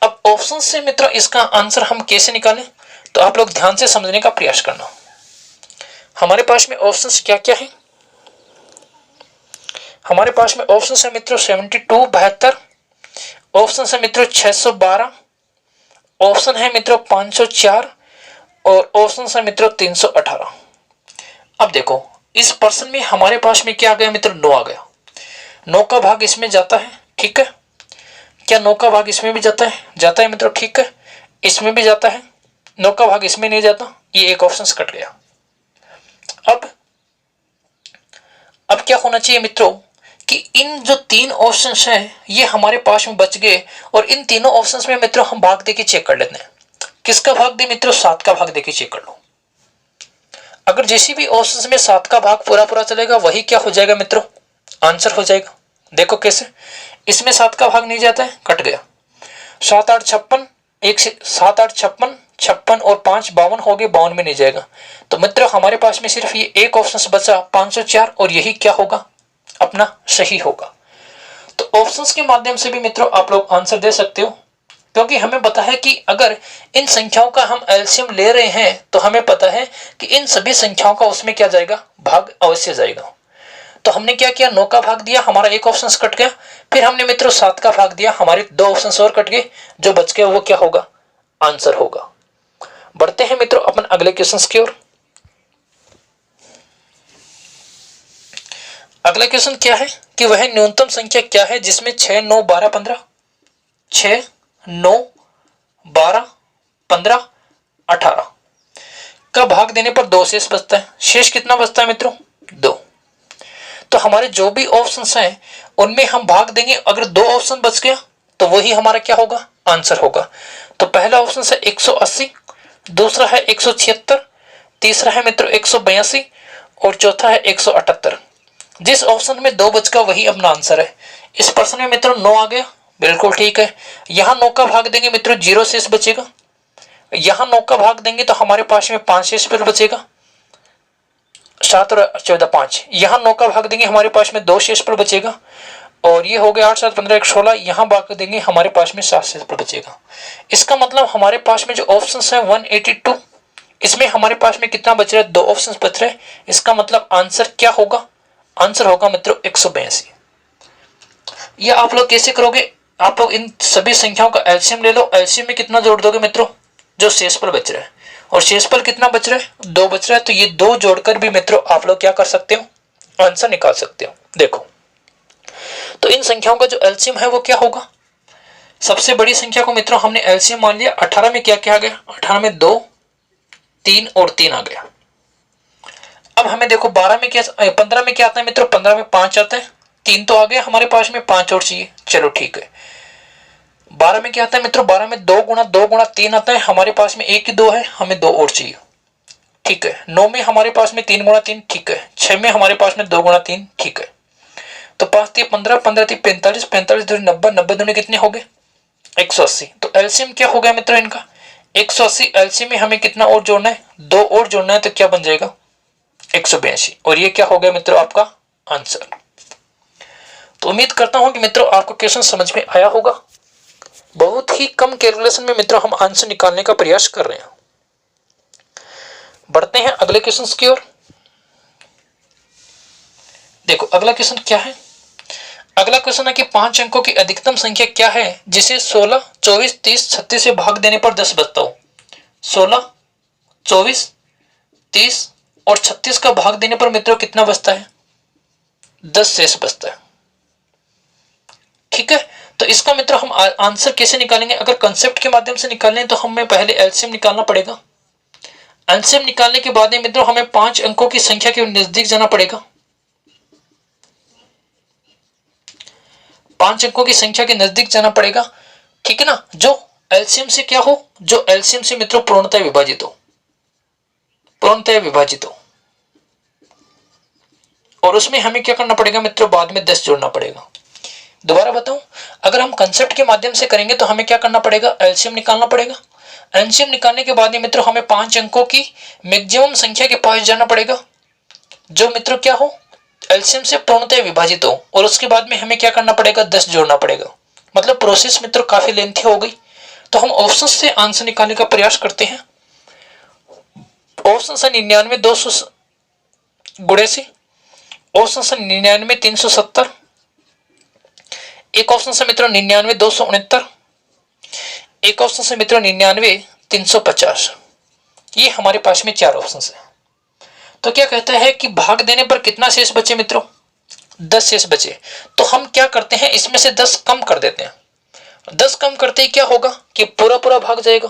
अब ऑप्शन से मित्रों इसका आंसर हम कैसे निकालें, तो आप लोग ध्यान से समझने का प्रयास करना। हमारे पास में ऑप्शंस क्या क्या है, हमारे पास में ऑप्शन है मित्रों 72 72, ऑप्शन है मित्रों 612, ऑप्शन है मित्रों 504 और ऑप्शन है मित्रों 318। अब देखो इस पर्सन में हमारे पास में क्या आ गया मित्रों, 9 आ गया। 9 का भाग इसमें जाता है, ठीक है। क्या 9 का भाग इसमें भी जाता है, जाता है मित्रों, ठीक है। इसमें भी जाता है, 9 का भाग इसमें नहीं जाता, ये एक ऑप्शन कट गया। अब क्या होना चाहिए मित्रों कि इन जो 3 ऑप्शंस हैं ये हमारे पास में बच गए, और इन तीनों ऑप्शंस में मित्रों हम भाग देके चेक कर लेते हैं। किसका भाग दे मित्रों, 7 का भाग देके चेक कर लो। अगर जैसे भी ऑप्शंस में 7 का भाग पूरा पूरा चलेगा वही क्या हो जाएगा मित्रों, आंसर हो जाएगा। देखो कैसे, इसमें 7 का भाग नहीं जाता है, कट गया। 7 8 56, 7 8 56, 56 और 5 52 हो गए, 52 में नहीं जाएगा। तो मित्रों हमारे पास में सिर्फ ये एक ऑप्शन बचा 504, और यही क्या होगा, अपना सही होगा। तो ऑप्शंस के माध्यम से भी मित्रों आप लोग आंसर दे सकते हो, क्योंकि हमें पता है कि अगर इन संख्याओं का हम एलसीएम ले रहे हैं तो हमें पता है कि इन सभी संख्याओं का उसमें क्या जाएगा, भाग अवश्य जाएगा। तो हमने क्या किया, 9 का भाग दिया, हमारा एक ऑप्शन कट गया। फिर हमने मित्रों 7 का भाग दिया, हमारे 2 ऑप्शन और कट गए, जो बच गया वो क्या होगा, आंसर होगा। बढ़ते हैं मित्रों अपन अगले क्वेश्चन की ओर। अगला क्वेश्चन क्या है कि वह न्यूनतम संख्या क्या है जिसमें 6 9 12 15, 6 9 12 15 18 का भाग देने पर 2 शेष बचता है। शेष कितना बचता है मित्रों, 2। तो हमारे जो भी ऑप्शंस हैं उनमें हम भाग देंगे, अगर 2 ऑप्शन बच गया तो वही हमारा क्या होगा, आंसर होगा। तो पहला ऑप्शन है 180, दूसरा है 176, तीसरा है मित्रों 182 और चौथा है 178। जिस ऑप्शन में 2 बच गया वही अपना आंसर है। इस प्रश्न में मित्रों 9 आ गया, बिल्कुल ठीक है। यहां 9 का भाग देंगे मित्रों 0 शेष बचेगा, यहां 9 का भाग देंगे तो हमारे पास में 5 शेष पर बचेगा, 7 और 14 5। यहां 9 का भाग देंगे हमारे पास में 2 शेष पर बचेगा, और ये हो गया 8 7 15 1 16, यहां भाग देंगे हमारे पास में 7 शेष पर बचेगा। इसका मतलब हमारे पास में जो ऑप्शन है 182, इसमें हमारे पास में कितना बच रहा है, 2 ऑप्शन बच रहे हैं। इसका मतलब आंसर क्या होगा, आंसर होगा मित्रों 182। ये आप लोग कैसे करोगे, आप लोग इन सभी संख्याओं का एलसीएम ले लो, एलसीएम में कितना जोड़ दोगे मित्रों, जो शेषफल बच रहा है, और शेषफल कितना बच रहा है, 2 बच रहा है। तो ये 2 जोड़कर भी मित्रों आप लोग क्या कर सकते हो, आंसर निकाल सकते हो। देखो तो इन संख्याओं का जो एलसीएम है वो क्या होगा, सबसे बड़ी संख्या को मित्रों हमने एलसीएम मान लिया। 18 में क्या क्या आ गया, 18 में 2 3 और 3 आ गया। अब हमें देखो 12 में क्या, 15 में क्या आता है मित्रों, 15 में 5 आता है, 3 तो आ गया हमारे पास में, 5 और चाहिए, चलो ठीक है। 12 में क्या आता है मित्रों, 12 में 2 गुणा 3 आता है, हमारे पास में 1 2 है, हमें 2 और चाहिए, ठीक है। 9 में हमारे पास में 3 गुणा 3, ठीक है। 6 में हमारे पास में 2 गुणा 3, ठीक है। तो 5 3 15, 15 3 45, 45 2 90, 90 दूनी कितने हो गए, 180। तो एलसीएम क्या हो गया मित्रों इनका, 180। एलसीएम में हमें कितना और जोड़ना है, 2 और जोड़ना है, तो क्या बन जाएगा 182, और ये क्या हो गया मित्रों आपका आंसर। तो उम्मीद करता हूं कि मित्रों आपको क्वेश्चन समझ में आया होगा। बहुत ही कम कैलकुलेशन में मित्रों हम आंसर निकालने का प्रयास कर रहे हैं। बढ़ते हैं अगले क्वेश्चन की ओर। देखो अगला क्वेश्चन क्या है। अगला क्वेश्चन है कि 5 अंकों की अधिकतम संख्या क्या है जिसे 16, 24, 30, 36 से भाग देने पर 10 बचता हो। 16, 24, 30 और 36 का भाग देने पर मित्रों कितना बचता है? 10 शेष बचता है। ठीक है, तो इसका मित्रों हम आंसर कैसे निकालेंगे? अगर कंसेप्ट के माध्यम से निकालें तो हमें पहले एलसीएम निकालना पड़ेगा। एलसीएम निकालने के बाद में मित्रों हमें 5 अंकों की संख्या के नजदीक जाना पड़ेगा। 5 अंकों की संख्या के नजदीक जाना पड़ेगा, ठीक है ना। जो एलसीएम से क्या हो, जो एलसीएम से मित्रों पूर्णतः विभाजित हो, पूर्णतः विभाजित हो। और उसमें हमें क्या करना पड़ेगा मित्रों? बाद में 10 जोड़ना पड़ेगा। दोबारा बताऊं, अगर हम कंसेप्ट के माध्यम से करेंगे तो हमें क्या करना पड़ेगा? एलसीएम निकालना पड़ेगा। एलसीएम निकालने के बाद में मित्रों हमें 5 अंकों की मैक्सिमम संख्या के पास जाना पड़ेगा, जो मित्रों क्या हो, एलसीएम से पूर्णतः विभाजित हो। और उसके बाद में हमें क्या करना पड़ेगा? 10 जोड़ना पड़ेगा। मतलब प्रोसेस मित्रों काफी लेंथी हो गई। तो हम ऑप्शन से आंसर निकालने का प्रयास करते हैं। ऑप्शन से 99 200 गुणे से, ऑप्शन से 99 370, एक ऑप्शन से मित्रों 99 269, एक ऑप्शन से मित्रों 99 350। ये हमारे पास में 4 ऑप्शन है। तो क्या कहता है कि भाग देने पर कितना शेष बचे मित्रों? 10 शेष बचे। तो हम क्या करते हैं, इसमें से 10 कम कर देते हैं। 10 कम करते ही क्या होगा कि पूरा पूरा भाग जाएगा।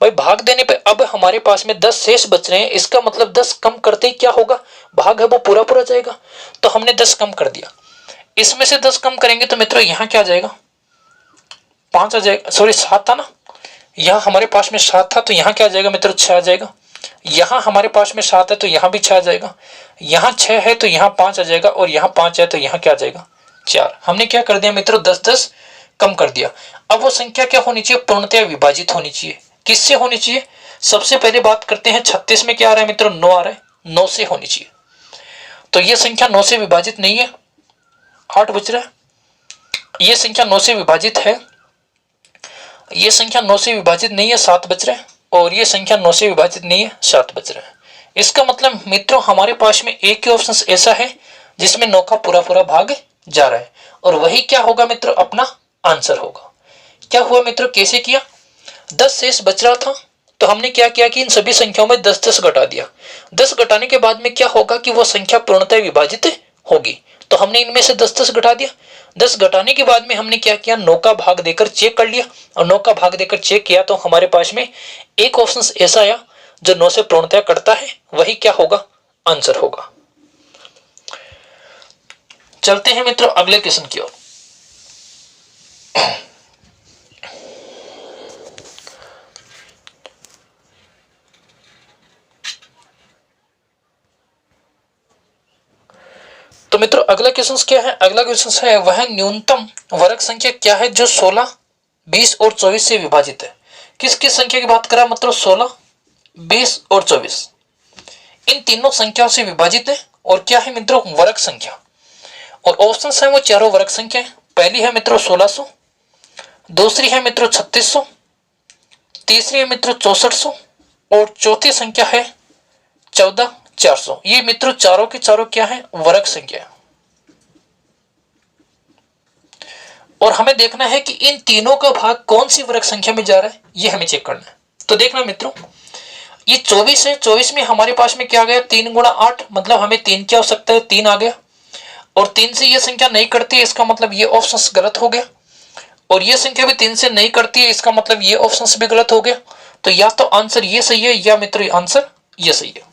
भाई भाग देने पे अब हमारे पास में 10 शेष बच रहे हैं, इसका मतलब 10 कम करते ही क्या होगा? भाग है वो पूरा पूरा जाएगा। तो हमने 10 कम कर दिया। इसमें से 10 कम करेंगे तो मित्रों यहां क्या आ जाएगा? 5 आ जाएगा। सॉरी 7 था ना, यहां हमारे पास में 7 था, तो यहां क्या आ जाएगा मित्रों? 6 आ जाएगा। यहां हमारे पास में 7 है तो यहां भी 6 आ जाएगा। यहां 6 है तो यहां 5 आ जाएगा। और यहां 5 है तो यहां क्या आ जाएगा? 4। हमने क्या कर दिया मित्रों? 10-10 कम कर दिया। अब वो संख्या क्या होनी चाहिए? पूर्णतः विभाजित होनी चाहिए। किससे होनी चाहिए? सबसे पहले बात करते हैं 36 में क्या आ रहा है मित्रों? 9 आ रहा है। 9 से होनी चाहिए। तो ये संख्या 9 से विभाजित नहीं है, 8 बच रहा है। ये संख्या 9 से विभाजित है, ये संख्या 9 से विभाजित नहीं है, 7 बच रहा है। और ये संख्या 9 से विभाजित नहीं है, 7 बच रहा है। इसका मतलब मित्रों हमारे पास में एक ही ऑप्शन ऐसा है जिसमें 9 का पूरा पूरा भाग जा रहा है। और वही क्या होगा मित्रों? अपना आंसर होगा। क्या हुआ मित्रों? कैसे किया? 10 शेष बच रहा था तो हमने क्या किया कि इन सभी संख्याओं में 10-10 घटा दिया। 10 घटाने के बाद में क्या होगा कि वो संख्या पूर्णतः विभाजित होगी। तो हमने इनमें से 10-10 घटा दिया। 10 घटाने के बाद में हमने क्या किया? 9 का भाग देकर चेक कर लिया। और 9 का भाग देकर चेक किया तो हमारे पास में एक ऑप्शन ऐसा आया जो 9 से पूर्णतः कटता है, वही क्या होगा? आंसर होगा। चलते हैं मित्रों अगले क्वेश्चन की ओर। तो मित्रों अगला क्वेश्चन क्या है? अगला क्वेश्चन है वह न्यूनतम वर्ग संख्या क्या है जो 16, 20 और 24 से विभाजित है। किस किस संख्या की बात करा मित्रों? 16, 20 और 24 इन तीनों संख्याओं से विभाजित है। और क्या है मित्रों? वर्ग संख्या। और ऑप्शन है वो चारों वर्ग संख्या है। पहली है मित्रों 1600, दूसरी है मित्रों 3600, तीसरी है मित्रों 6400 और चौथी संख्या है 14400। ये मित्रों चारों के चारों क्या है? वर्ग संख्या है। और हमें देखना है कि इन तीनों का भाग कौन सी वर्ग संख्या में जा रहा है, ये हमें चेक करना है। तो देखना मित्रों, ये 24 है। 24 में हमारे पास में क्या आ गया? 3 गुणा 8, मतलब हमें 3 की आवश्यकता है, 3 आ गया। और 3 से ये संख्या नहीं करती है, इसका मतलब ये ऑप्शन गलत हो गया। और ये संख्या भी 3 से नहीं करती है, इसका मतलब ये ऑप्शन भी गलत हो गया। तो या तो आंसर ये सही है या मित्रों आंसर ये सही है।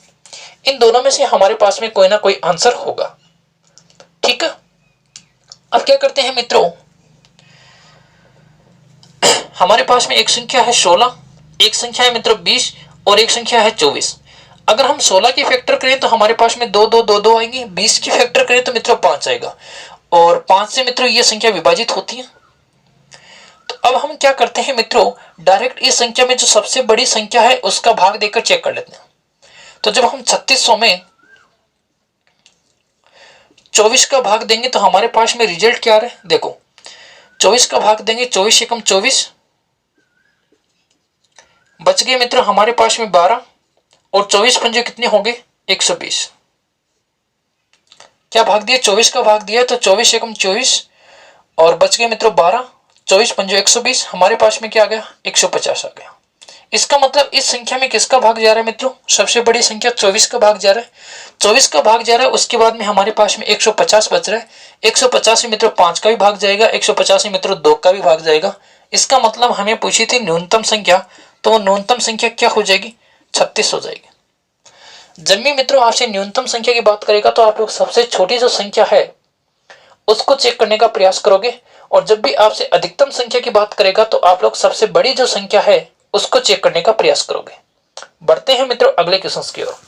इन दोनों में से हमारे पास में कोई ना कोई आंसर होगा। ठीक है, अब क्या करते हैं मित्रों, हमारे पास में एक संख्या है 16, एक संख्या है मित्रों 20 और एक संख्या है 24। अगर हम 16 की फैक्टर करें तो हमारे पास में 2 2 2 2 आएंगे। 20 की फैक्टर करें तो मित्रों 5 आएगा। और 5 से मित्रों ये संख्या विभाजित होती है। तो अब हम क्या करते हैं मित्रों, डायरेक्ट इस संख्या में जो सबसे बड़ी संख्या है उसका भाग देकर चेक कर लेते हैं। तो जब हम 3600 में 24 का भाग देंगे तो हमारे पास में रिजल्ट क्या आ रहा है? देखो 24 का भाग देंगे, 24 एकम 24 बच गए मित्रों हमारे पास में 12 और 24 पंजे कितने होंगे 120। क्या भाग दिया 24 का भाग दिया तो 24 एकम 24 और बच गए मित्रों 12, 24 पंजे 120, हमारे पास में क्या आ गया 150 आ गया। इसका मतलब इस संख्या में किसका भाग जा रहा है मित्रों, सबसे बड़ी संख्या 24 का भाग जा रहा है, 24 का भाग जा रहा है। उसके बाद में हमारे पास में 150 बच रहा है, 150 में मित्रों 5 का भी भाग जाएगा, 150 में मित्रों 2 का भी भाग जाएगा। इसका मतलब हमें पूछी थी न्यूनतम संख्या, तो वो न्यूनतम संख्या क्या हो जाएगी 36 हो जाएगी। जब भी मित्रों आपसे न्यूनतम संख्या की बात करेगा तो आप लोग सबसे छोटी जो संख्या है उसको चेक करने का प्रयास करोगे, और जब भी आपसे अधिकतम संख्या की बात करेगा तो आप लोग सबसे बड़ी जो संख्या है उसको चेक करने का प्रयास करोगे। बढ़ते हैं मित्रों अगले क्वेश्चन की ओर।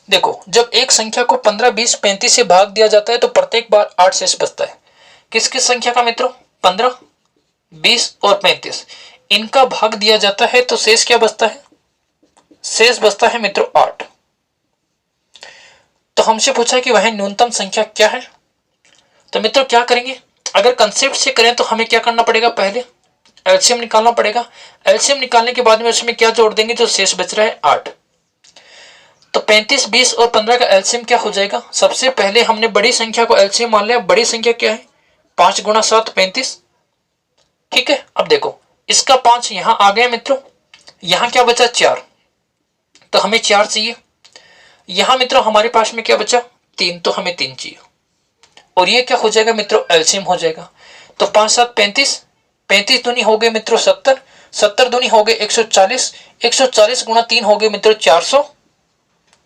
देखो जब एक संख्या को 15, 20, 35 से भाग दिया जाता है तो प्रत्येक बार 8 शेष बचता है। किस किस संख्या का मित्रों 15, 20 और 35 इनका भाग दिया जाता है तो शेष क्या बचता है, शेष बचता है मित्रों 8। तो हमसे पूछा कि वह न्यूनतम संख्या क्या है। तो मित्रों क्या करेंगे, अगर कंसेप्ट से करें तो हमें क्या करना पड़ेगा, पहले एलसीएम निकालना पड़ेगा। एलसीएम निकालने के बाद में उसमें क्या जोड़ देंगे, जो शेष बच रहा है 8। तो 35, 20 और 15 का एलसीएम क्या हो जाएगा, सबसे पहले हमने बड़ी संख्या को एलसीएम मान लिया। बड़ी संख्या क्या है 5 गुणा 7 35, ठीक है। अब देखो इसका 5 यहां आ गया मित्रों, यहां क्या बचा 4, तो हमें 4 चाहिए। यहां मित्रों हमारे पास में क्या बचा 3, तो हमें 3 चाहिए। और ये क्या हो जाएगा मित्रों एलसीएम हो जाएगा। तो 5 7 35, 35 दूनी हो गए मित्रों 70, 70 दूनी हो गए 140, 140 गुणा 3 हो गए मित्रों 400,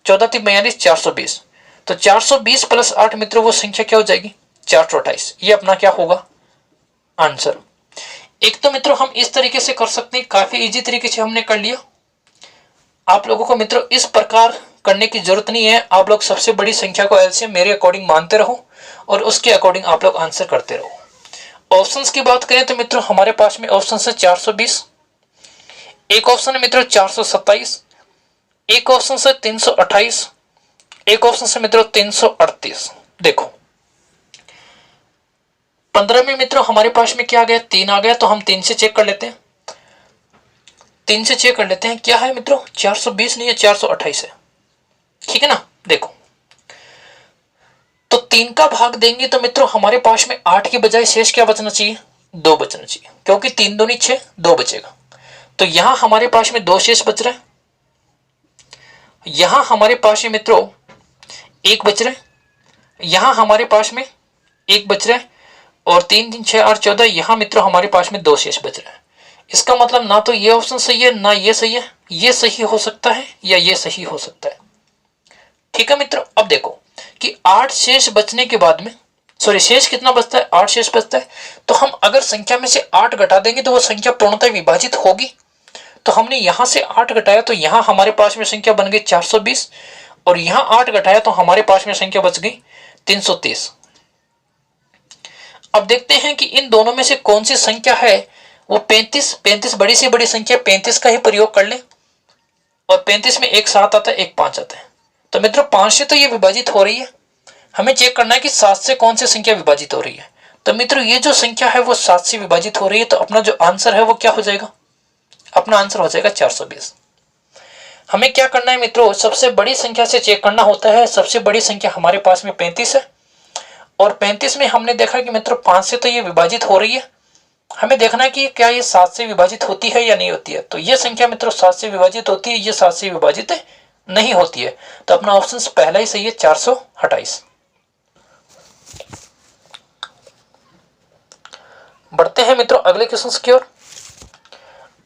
14 3 42 420। तो 420 प्लस 8 मित्रों वो संख्या क्या हो जाएगी 428। ये अपना क्या होगा आंसर। एक तो मित्रों हम इस तरीके से कर सकते हैं, काफी इजी तरीके से हमने कर लिया। आप लोगों को मित्रों इस प्रकार करने की जरूरत नहीं है, आप लोग सबसे बड़ी संख्या को एलसीएम मेरे अकॉर्डिंग मानते रहो और उसके अकॉर्डिंग आप लोग आंसर करते रहो। ऑप्शंस की बात करें तो मित्रों हमारे पास में ऑप्शन है 420, एक ऑप्शन है मित्रों 427, एक ऑप्शन है 328, एक ऑप्शन है मित्रों 338। देखो 15 में मित्रों हमारे पास में क्या आ गया 3 आ गया, तो हम 3 से चेक कर लेते हैं, 3 से चेक कर लेते हैं क्या है मित्रों 420 नहीं है 428 है, ठीक है ना। देखो तो 3 का भाग देंगे तो मित्रों हमारे पास में 8 के बजाय शेष क्या बचना चाहिए 2 बचना चाहिए, क्योंकि 3 दूनी 6 2 बचेगा। तो यहां हमारे पास में 2 शेष बच रहा है, यहां हमारे पास में मित्रों 1 बच रहा है, यहां हमारे पास में 1 बच रहा है, और 3 3 6 8 14 यहां मित्रों हमारे पास में 2 शेष बच रहा है। इसका मतलब ना तो ये ऑप्शन सही है ना ये सही है, ये सही हो सकता है या ये सही हो सकता है, ठीक है मित्रों। अब देखो कि 8 शेष बचने के बाद में शेष कितना बचता है 8 शेष बचता है, तो हम अगर संख्या में से 8 घटा देंगे तो वो संख्या पूर्णतः विभाजित होगी। तो हमने यहां से 8 घटाया तो यहां हमारे पास में संख्या बन गई 420, और यहां 8 घटाया तो हमारे पास में संख्या बच गई 330। अब देखते हैं कि इन दोनों में से कौन सी संख्या है वो 35, 35 बड़ी से बड़ी संख्या 35 का ही प्रयोग कर ले, और 35 में एक 7 आता है एक 5 आता है। तो मित्रों 5 से तो ये विभाजित हो रही है, हमें चेक करना है कि 7 से कौन सी संख्या विभाजित हो रही है। तो मित्रों ये जो संख्या है वो 7 से विभाजित हो रही है, तो अपना जो आंसर है वो क्या हो जाएगा, अपना आंसर हो जाएगा 420। हमें क्या करना है मित्रों, सबसे बड़ी संख्या से चेक करना होता है। सबसे बड़ी संख्या हमारे पास में 35 है, और 35 में हमने देखा कि मित्रों 5 से तो ये विभाजित हो रही है, हमें देखना है कि क्या ये 7 से विभाजित होती है या नहीं होती है। तो ये संख्या मित्रों 7 से विभाजित होती है, ये 7 से विभाजित नहीं होती है, तो अपना ऑप्शन पहला ही सही है 428। बढ़ते हैं मित्रों अगले क्वेश्चन की ओर,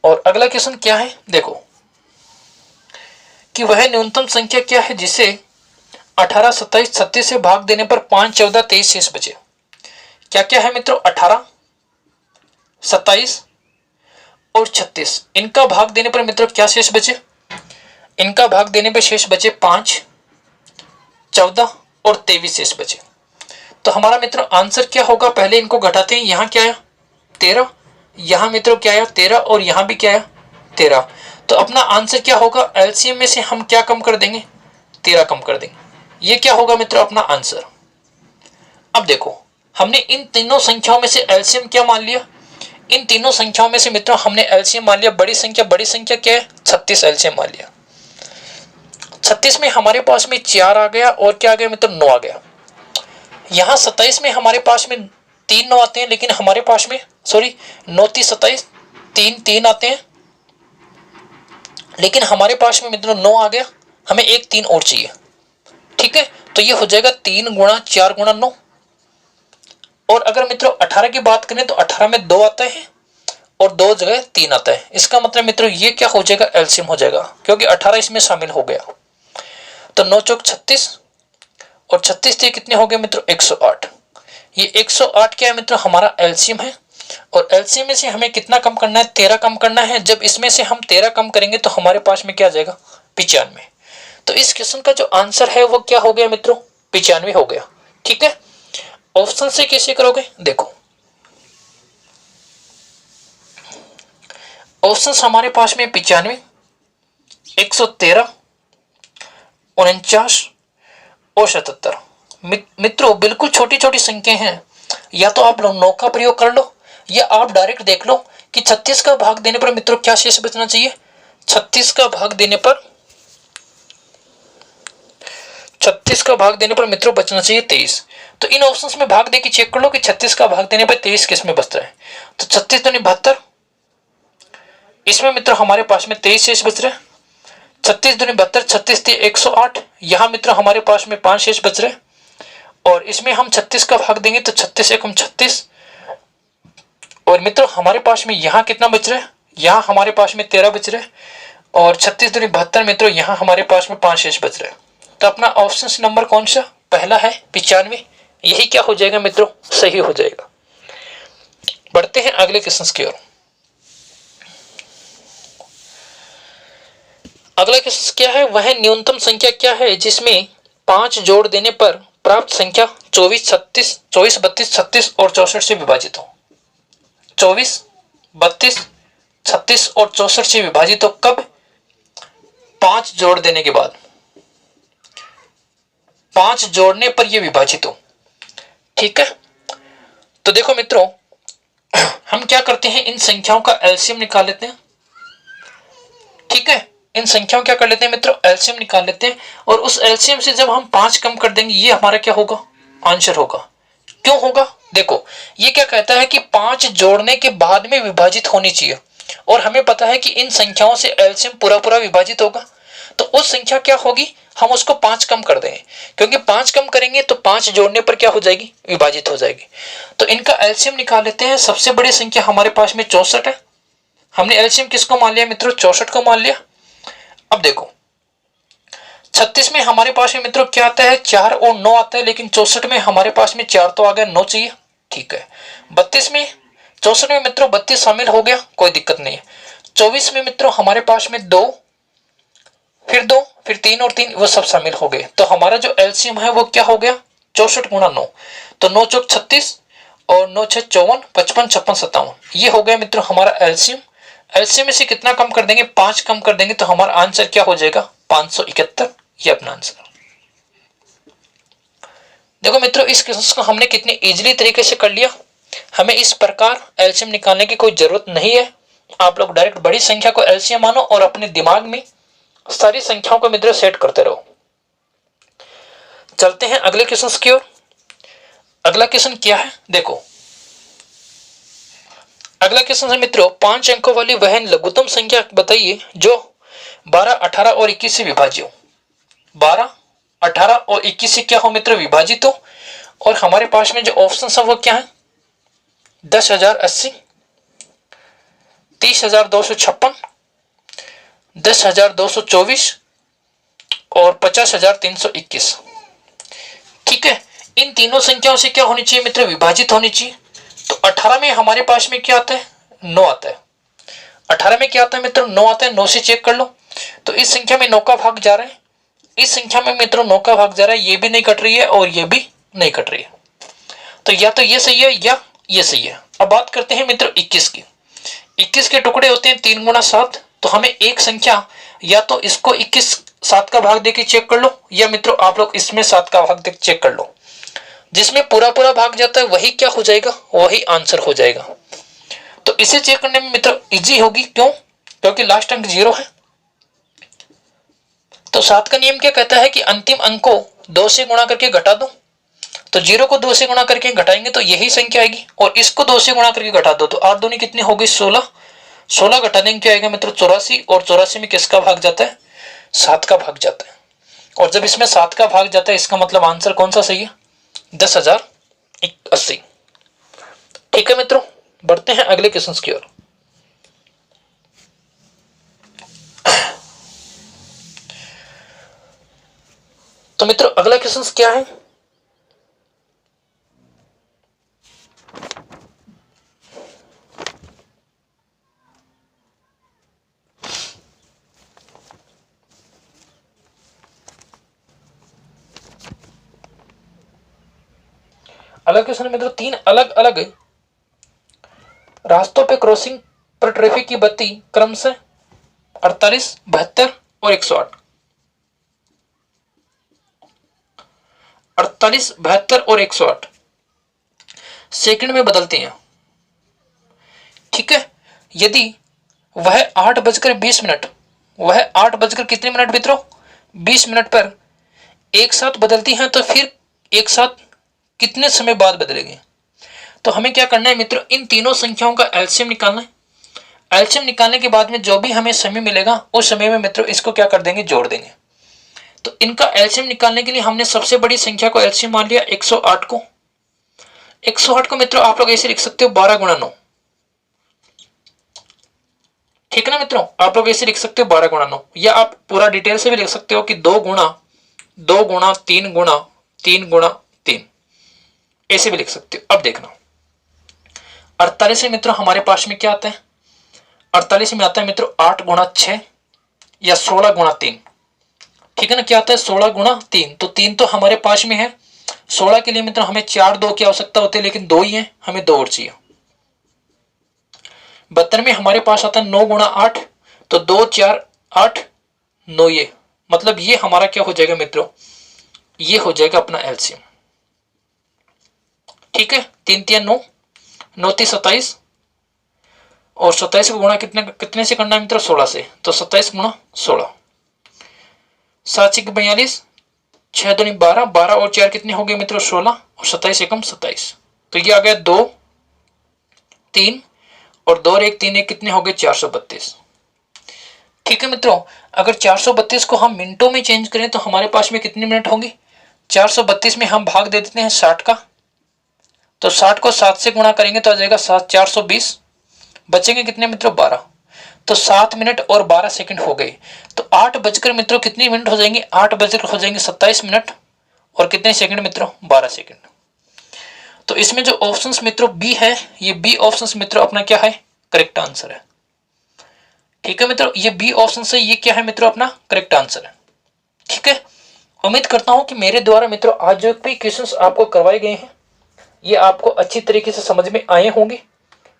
और अगला क्वेश्चन क्या है, देखो कि वह न्यूनतम संख्या क्या है जिसे 18, 27, 36 से भाग देने पर 5, 14, 23 शेष बचे। क्या क्या है मित्रों 18, 27 और 36, इनका भाग देने पर मित्रों क्या शेष बचे, इनका भाग देने पर शेष बचे 5, 14 और 23 शेष बचे। तो हमारा मित्रों आंसर क्या होगा, पहले इनको घटाते हैं, यहां क्या आया 13, यहां मित्रों क्या आया 13, और यहां भी क्या आया 13। तो अपना आंसर क्या होगा, एलसीएम में से हम क्या कम कर देंगे 13 कम कर देंगे। ये क्या होगा मित्रों अपना आंसर। अब देखो हमने इन तीनों संख्याओं में से एलसीएम क्या मान लिया, इन तीनों संख्याओं में से मित्रों हमने एलसीएम मान लिया बड़ी संख्या क्या है 36 एलसीएम मान लिया। 36 में हमारे पास में 4 आ गया और क्या आ गया मित्रों 9 आ गया। यहाँ 27 में हमारे पास में 3 9 आते हैं, लेकिन हमारे पास में 9 3 27 3 3 आते हैं, लेकिन हमारे पास में मित्रों 9 आ गया, हमें एक 3 और चाहिए। ठीक है, तो ये हो जाएगा 3 गुणा 4 गुणा 9। और अगर मित्रों 18 की बात करें तो 18 में 2 आता है और 2 जगह 3 आता है। इसका मतलब मित्रों ये क्या हो जाएगा एलसीएम हो जाएगा, क्योंकि 18 इसमें शामिल हो गया। तो 9 चौक 36 और 36 से कितने हो गए मित्रों 108। ये 108 क्या है मित्रों हमारा एलसीएम है। और एलसीएम में से हमें कितना कम करना है 13 कम करना है। जब इसमें से हम 13 कम करेंगे तो हमारे पास में क्या आ जाएगा 95। तो इस क्वेश्चन का जो आंसर है वो क्या हो गया मित्रों 95 हो गया। ठीक है, ऑप्शन से कैसे करोगे देखो, ऑप्शन हमारे पास में 95 113 49 और 77। मित्रों बिल्कुल छोटी छोटी संख्या हैं, या तो आप 9 का प्रयोग कर लो या आप डायरेक्ट देख लो कि 36 का भाग देने पर मित्रों क्या शेष बचना चाहिए। 36 का भाग देने पर मित्रों बचना चाहिए 23। तो इन ऑप्शंस में भाग देके चेक कर लो कि 36 का भाग देने पर 23 किस में बचता है। तो 36 दूनी 72, इसमें मित्रों हमारे पास में 23 शेष बच रहे हैं। 36 दूनी 72, 36 थे 108, यहाँ मित्रों हमारे पास में 5 शेष बच रहे। और इसमें हम 36 का भाग देंगे तो 36 एकम 36, और मित्रों हमारे पास में यहाँ कितना बच रहा है, यहाँ हमारे पास में 13 बच रहे हैं। और 36 दूनी 72 मित्रों यहाँ हमारे पास में 5 शेष बच रहे हैं। तो अपना ऑप्शन नंबर कौन सा पहला है 95, यही क्या हो जाएगा मित्रों सही हो जाएगा। बढ़ते हैं अगले क्वेश्चन की ओर। अगला क्वेश्चन क्या है, वह न्यूनतम संख्या क्या है जिसमें 5 जोड़ देने पर प्राप्त संख्या 24 32 36 और 64 से विभाजित हो। 24 32 36 और 64 से विभाजित हो कब, 5 जोड़ देने के बाद, 5 जोड़ने पर यह विभाजित हो। ठीक है, तो देखो मित्रों हम क्या करते हैं इन संख्याओं का एलसीएम निकाल लेते हैं। ठीक है, इन संख्याओं क्या कर लेते हैं मित्रों एलसीएम निकाल लेते हैं, और उस एलसीएम से जब हम 5 कम कर देंगे ये हमारा क्या होगा आंसर होगा। क्यों होगा देखो, ये क्या कहता है कि 5 जोड़ने के बाद में विभाजित होनी चाहिए, और हमें पता है कि इन संख्याओं से एलसीएम पूरा विभाजित होगा। तो उस संख्या क्या होगी, हम उसको 5 कम कर देंगे, क्योंकि 5 कम करेंगे तो 5 जोड़ने पर क्या हो जाएगी विभाजित हो जाएगी। तो इनका एलसीएम निकाल लेते हैं। सबसे बड़ी संख्या हमारे पास में 64 है, हमने एलसीएम किसको मान लिया मित्रों 64 को मान लिया। अब देखो 36 में हमारे पास में मित्रों क्या आता है 4 और 9 आता है, लेकिन 64 में हमारे पास में 4 तो आ गया 9 चाहिए। ठीक है, 32 में 64 में मित्रों 32 शामिल हो गया, कोई दिक्कत नहीं है। 24 में मित्रों हमारे पास में 2 फिर 3 और 3 वो सब शामिल हो गए। तो हमारा जो एलसीएम है वो क्या हो गया 64 गुणा 9। तो 9 चौक 36 और 9 6 54 55 56 57, ये हो गया मित्रों हमारा एलसीएम। एलसीएम में से कितना कम कर देंगे 5 कम कर देंगे तो हमारा आंसर क्या हो जाएगा 571, ये अपना आंसर। देखो मित्रों इस क्वेश्चन को हमने कितने इजीली तरीके से कर लिया। हमें इस प्रकार एलसीएम निकालने की कोई जरूरत नहीं है। आप लोग डायरेक्ट बड़ी संख्या को एलसीएम मानो और अपने दिमाग में सारी संख्याओं को मित्रों सेट करते रहो। चलते हैं अगले क्वेश्चन की ओर। अगला क्वेश्चन क्या है देखो, अगला क्वेश्चन है मित्रों 5 अंकों वाली वह लघुत्तम संख्या बताइए जो 12 18 और 21 से विभाज्य हो। 12 18 और 21 से क्या हो मित्रों विभाजित हो। और हमारे पास में जो ऑप्शन है वो क्या है 10,080 30,256 10,224 और 50,321। ठीक है, इन तीनों संख्याओं से क्या होनी चाहिए मित्र विभाजित होनी चाहिए। तो 18 में हमारे पास में क्या आता है 9 आता है। 18 में क्या आता है मित्रों 9 आता है। 9 से चेक कर लो तो इस संख्या में 9 का भाग जा रहा है, इस संख्या में मित्रों 9 का भाग जा रहा है, ये भी नहीं कट रही है और ये भी नहीं कट रही है। तो या तो ये सही है या ये सही है। अब बात करते हैं मित्रों 21 की। 21 के टुकड़े होते हैं 3 गुणा 7, तो हमें एक संख्या या तो इसको 21 7 का भाग देके चेक कर लो, या मित्रों आप लोग इसमें 7 का भाग देके चेक कर लो। जिसमें पूरा पूरा भाग जाता है वही क्या हो जाएगा, वही आंसर हो जाएगा। तो इसे चेक करने में मित्रों इजी होगी, क्यों? क्योंकि लास्ट अंक 0 है। तो 7 का नियम क्या कहता है कि अंतिम अंक को 2 से गुणा करके घटा दो। तो 0 को 2 से गुणा करके घटाएंगे तो यही संख्या आएगी, और इसको 2 से गुणा करके घटा दो तो 8 दूनी कितनी हो गई 16। 16 घटा देंगे क्या आएगा मित्रों 84, और 84 में किसका भाग जाता है, 7 का भाग जाता है। और जब इसमें 7 का भाग जाता है इसका मतलब आंसर कौन सा सही है, 10,080। ठीक है मित्रों, बढ़ते हैं अगले क्वेश्चन की ओर। तो मित्रों अगला क्वेश्चन क्या है, अलग क्वेश्चन मित्रों, 3 अलग अलग रास्तों पे क्रॉसिंग पर ट्रैफिक की बत्ती क्रमशः 48, 72 और 108, 48, 72 और 108 सेकंड में बदलती हैं। ठीक है, यदि वह 8:20, वह 8 कितने मिनट मित्रों 20 मिनट पर एक साथ बदलती हैं, तो फिर एक साथ कितने समय बाद बदलेंगे? तो हमें क्या करना है मित्रों, इन तीनों संख्याओं का एलसीएम निकालना है। एलसीएम निकालने के बाद में जो भी हमें समय मिलेगा उस समय में मित्रों इसको क्या कर देंगे, जोड़ देंगे। तो इनका एलसीएम निकालने के लिए हमने सबसे बड़ी संख्या को एलसीएम मान लिया 108 को। 108 को मित्रों आप लोग ऐसे लिख सकते हो 12 गुणा 9। ठीक है ना मित्रों, आप लोग ऐसे लिख सकते हो 12 गुणा 9, या आप पूरा डिटेल से भी लिख सकते हो कि 2 गुणा 3 गुणा 3 गुणा 3, ऐसे भी लिख सकते हो। अब देखना 48 में मित्रों हमारे पास में क्या आता है, 48 में आता है मित्रों 8 गुणा 6 या 16 गुणा 3। ठीक है ना, क्या आता है 16 गुणा 3, तो 3 तो हमारे पास में है। 16 के लिए मित्रों हमें 4 2 की आवश्यकता होती है, लेकिन 2 ही है, हमें 2 और चाहिए। 72 में हमारे पास आता है 9 गुणा 8, तो 2 4 8 9, ये मतलब ये हमारा क्या हो जाएगा मित्रों, ये हो जाएगा अपना एलसीएम। ठीक है, 3 3 9, 9 3 27, और 27 को गुणा कितने से करना है मित्रों 16 से, तो 27 गुणा 16, 7 6 42, 6 2 12, 12 और 4 कितने हो गए मित्रों 16, और 27 एकम 27, तो ये आ गया 2 3, और 2 और 1 3 1 कितने हो गए 432। ठीक है मित्रों, अगर 432 को हम मिनटों में चेंज करें तो हमारे पास में कितने मिनट होंगे, 432 में हम भाग दे देते हैं 60 का, तो 60 को 7 से गुणा करेंगे तो आ जाएगा 7 420, बचेंगे कितने मित्रों 12, तो 7 मिनट और 12 सेकंड हो गए। तो 8 बजकर मित्रों कितने मिनट हो जाएंगे, 8 बजकर हो जाएंगे 27 मिनट और कितने सेकंड मित्रों 12 सेकंड। तो इसमें जो ऑप्शंस मित्रों बी है, ये बी ऑप्शंस मित्रों अपना क्या है, करेक्ट आंसर है। ठीक है मित्रों, ये बी ऑप्शन से ये क्या है मित्रों, अपना करेक्ट आंसर है। ठीक है, उम्मीद करता हूं कि मेरे द्वारा मित्रों आज जो भी क्वेश्चंस आपको करवाए गए हैं ये आपको अच्छी तरीके से समझ में आए होंगे।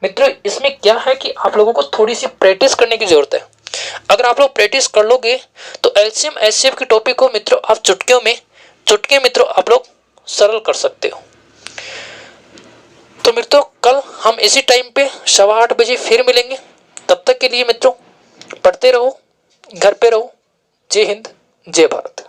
मित्रों इसमें क्या है कि आप लोगों को थोड़ी सी प्रैक्टिस करने की जरूरत है। अगर आप लोग प्रैक्टिस कर लोगे तो एलसीएम एचसीएफ के टॉपिक को मित्रों आप चुटके मित्रों आप लोग सरल कर सकते हो। तो मित्रों कल हम इसी टाइम पे 8:15 बजे फिर मिलेंगे। तब तक के लिए मित्रों पढ़ते रहो, घर पे रहो। जय हिंद, जय भारत।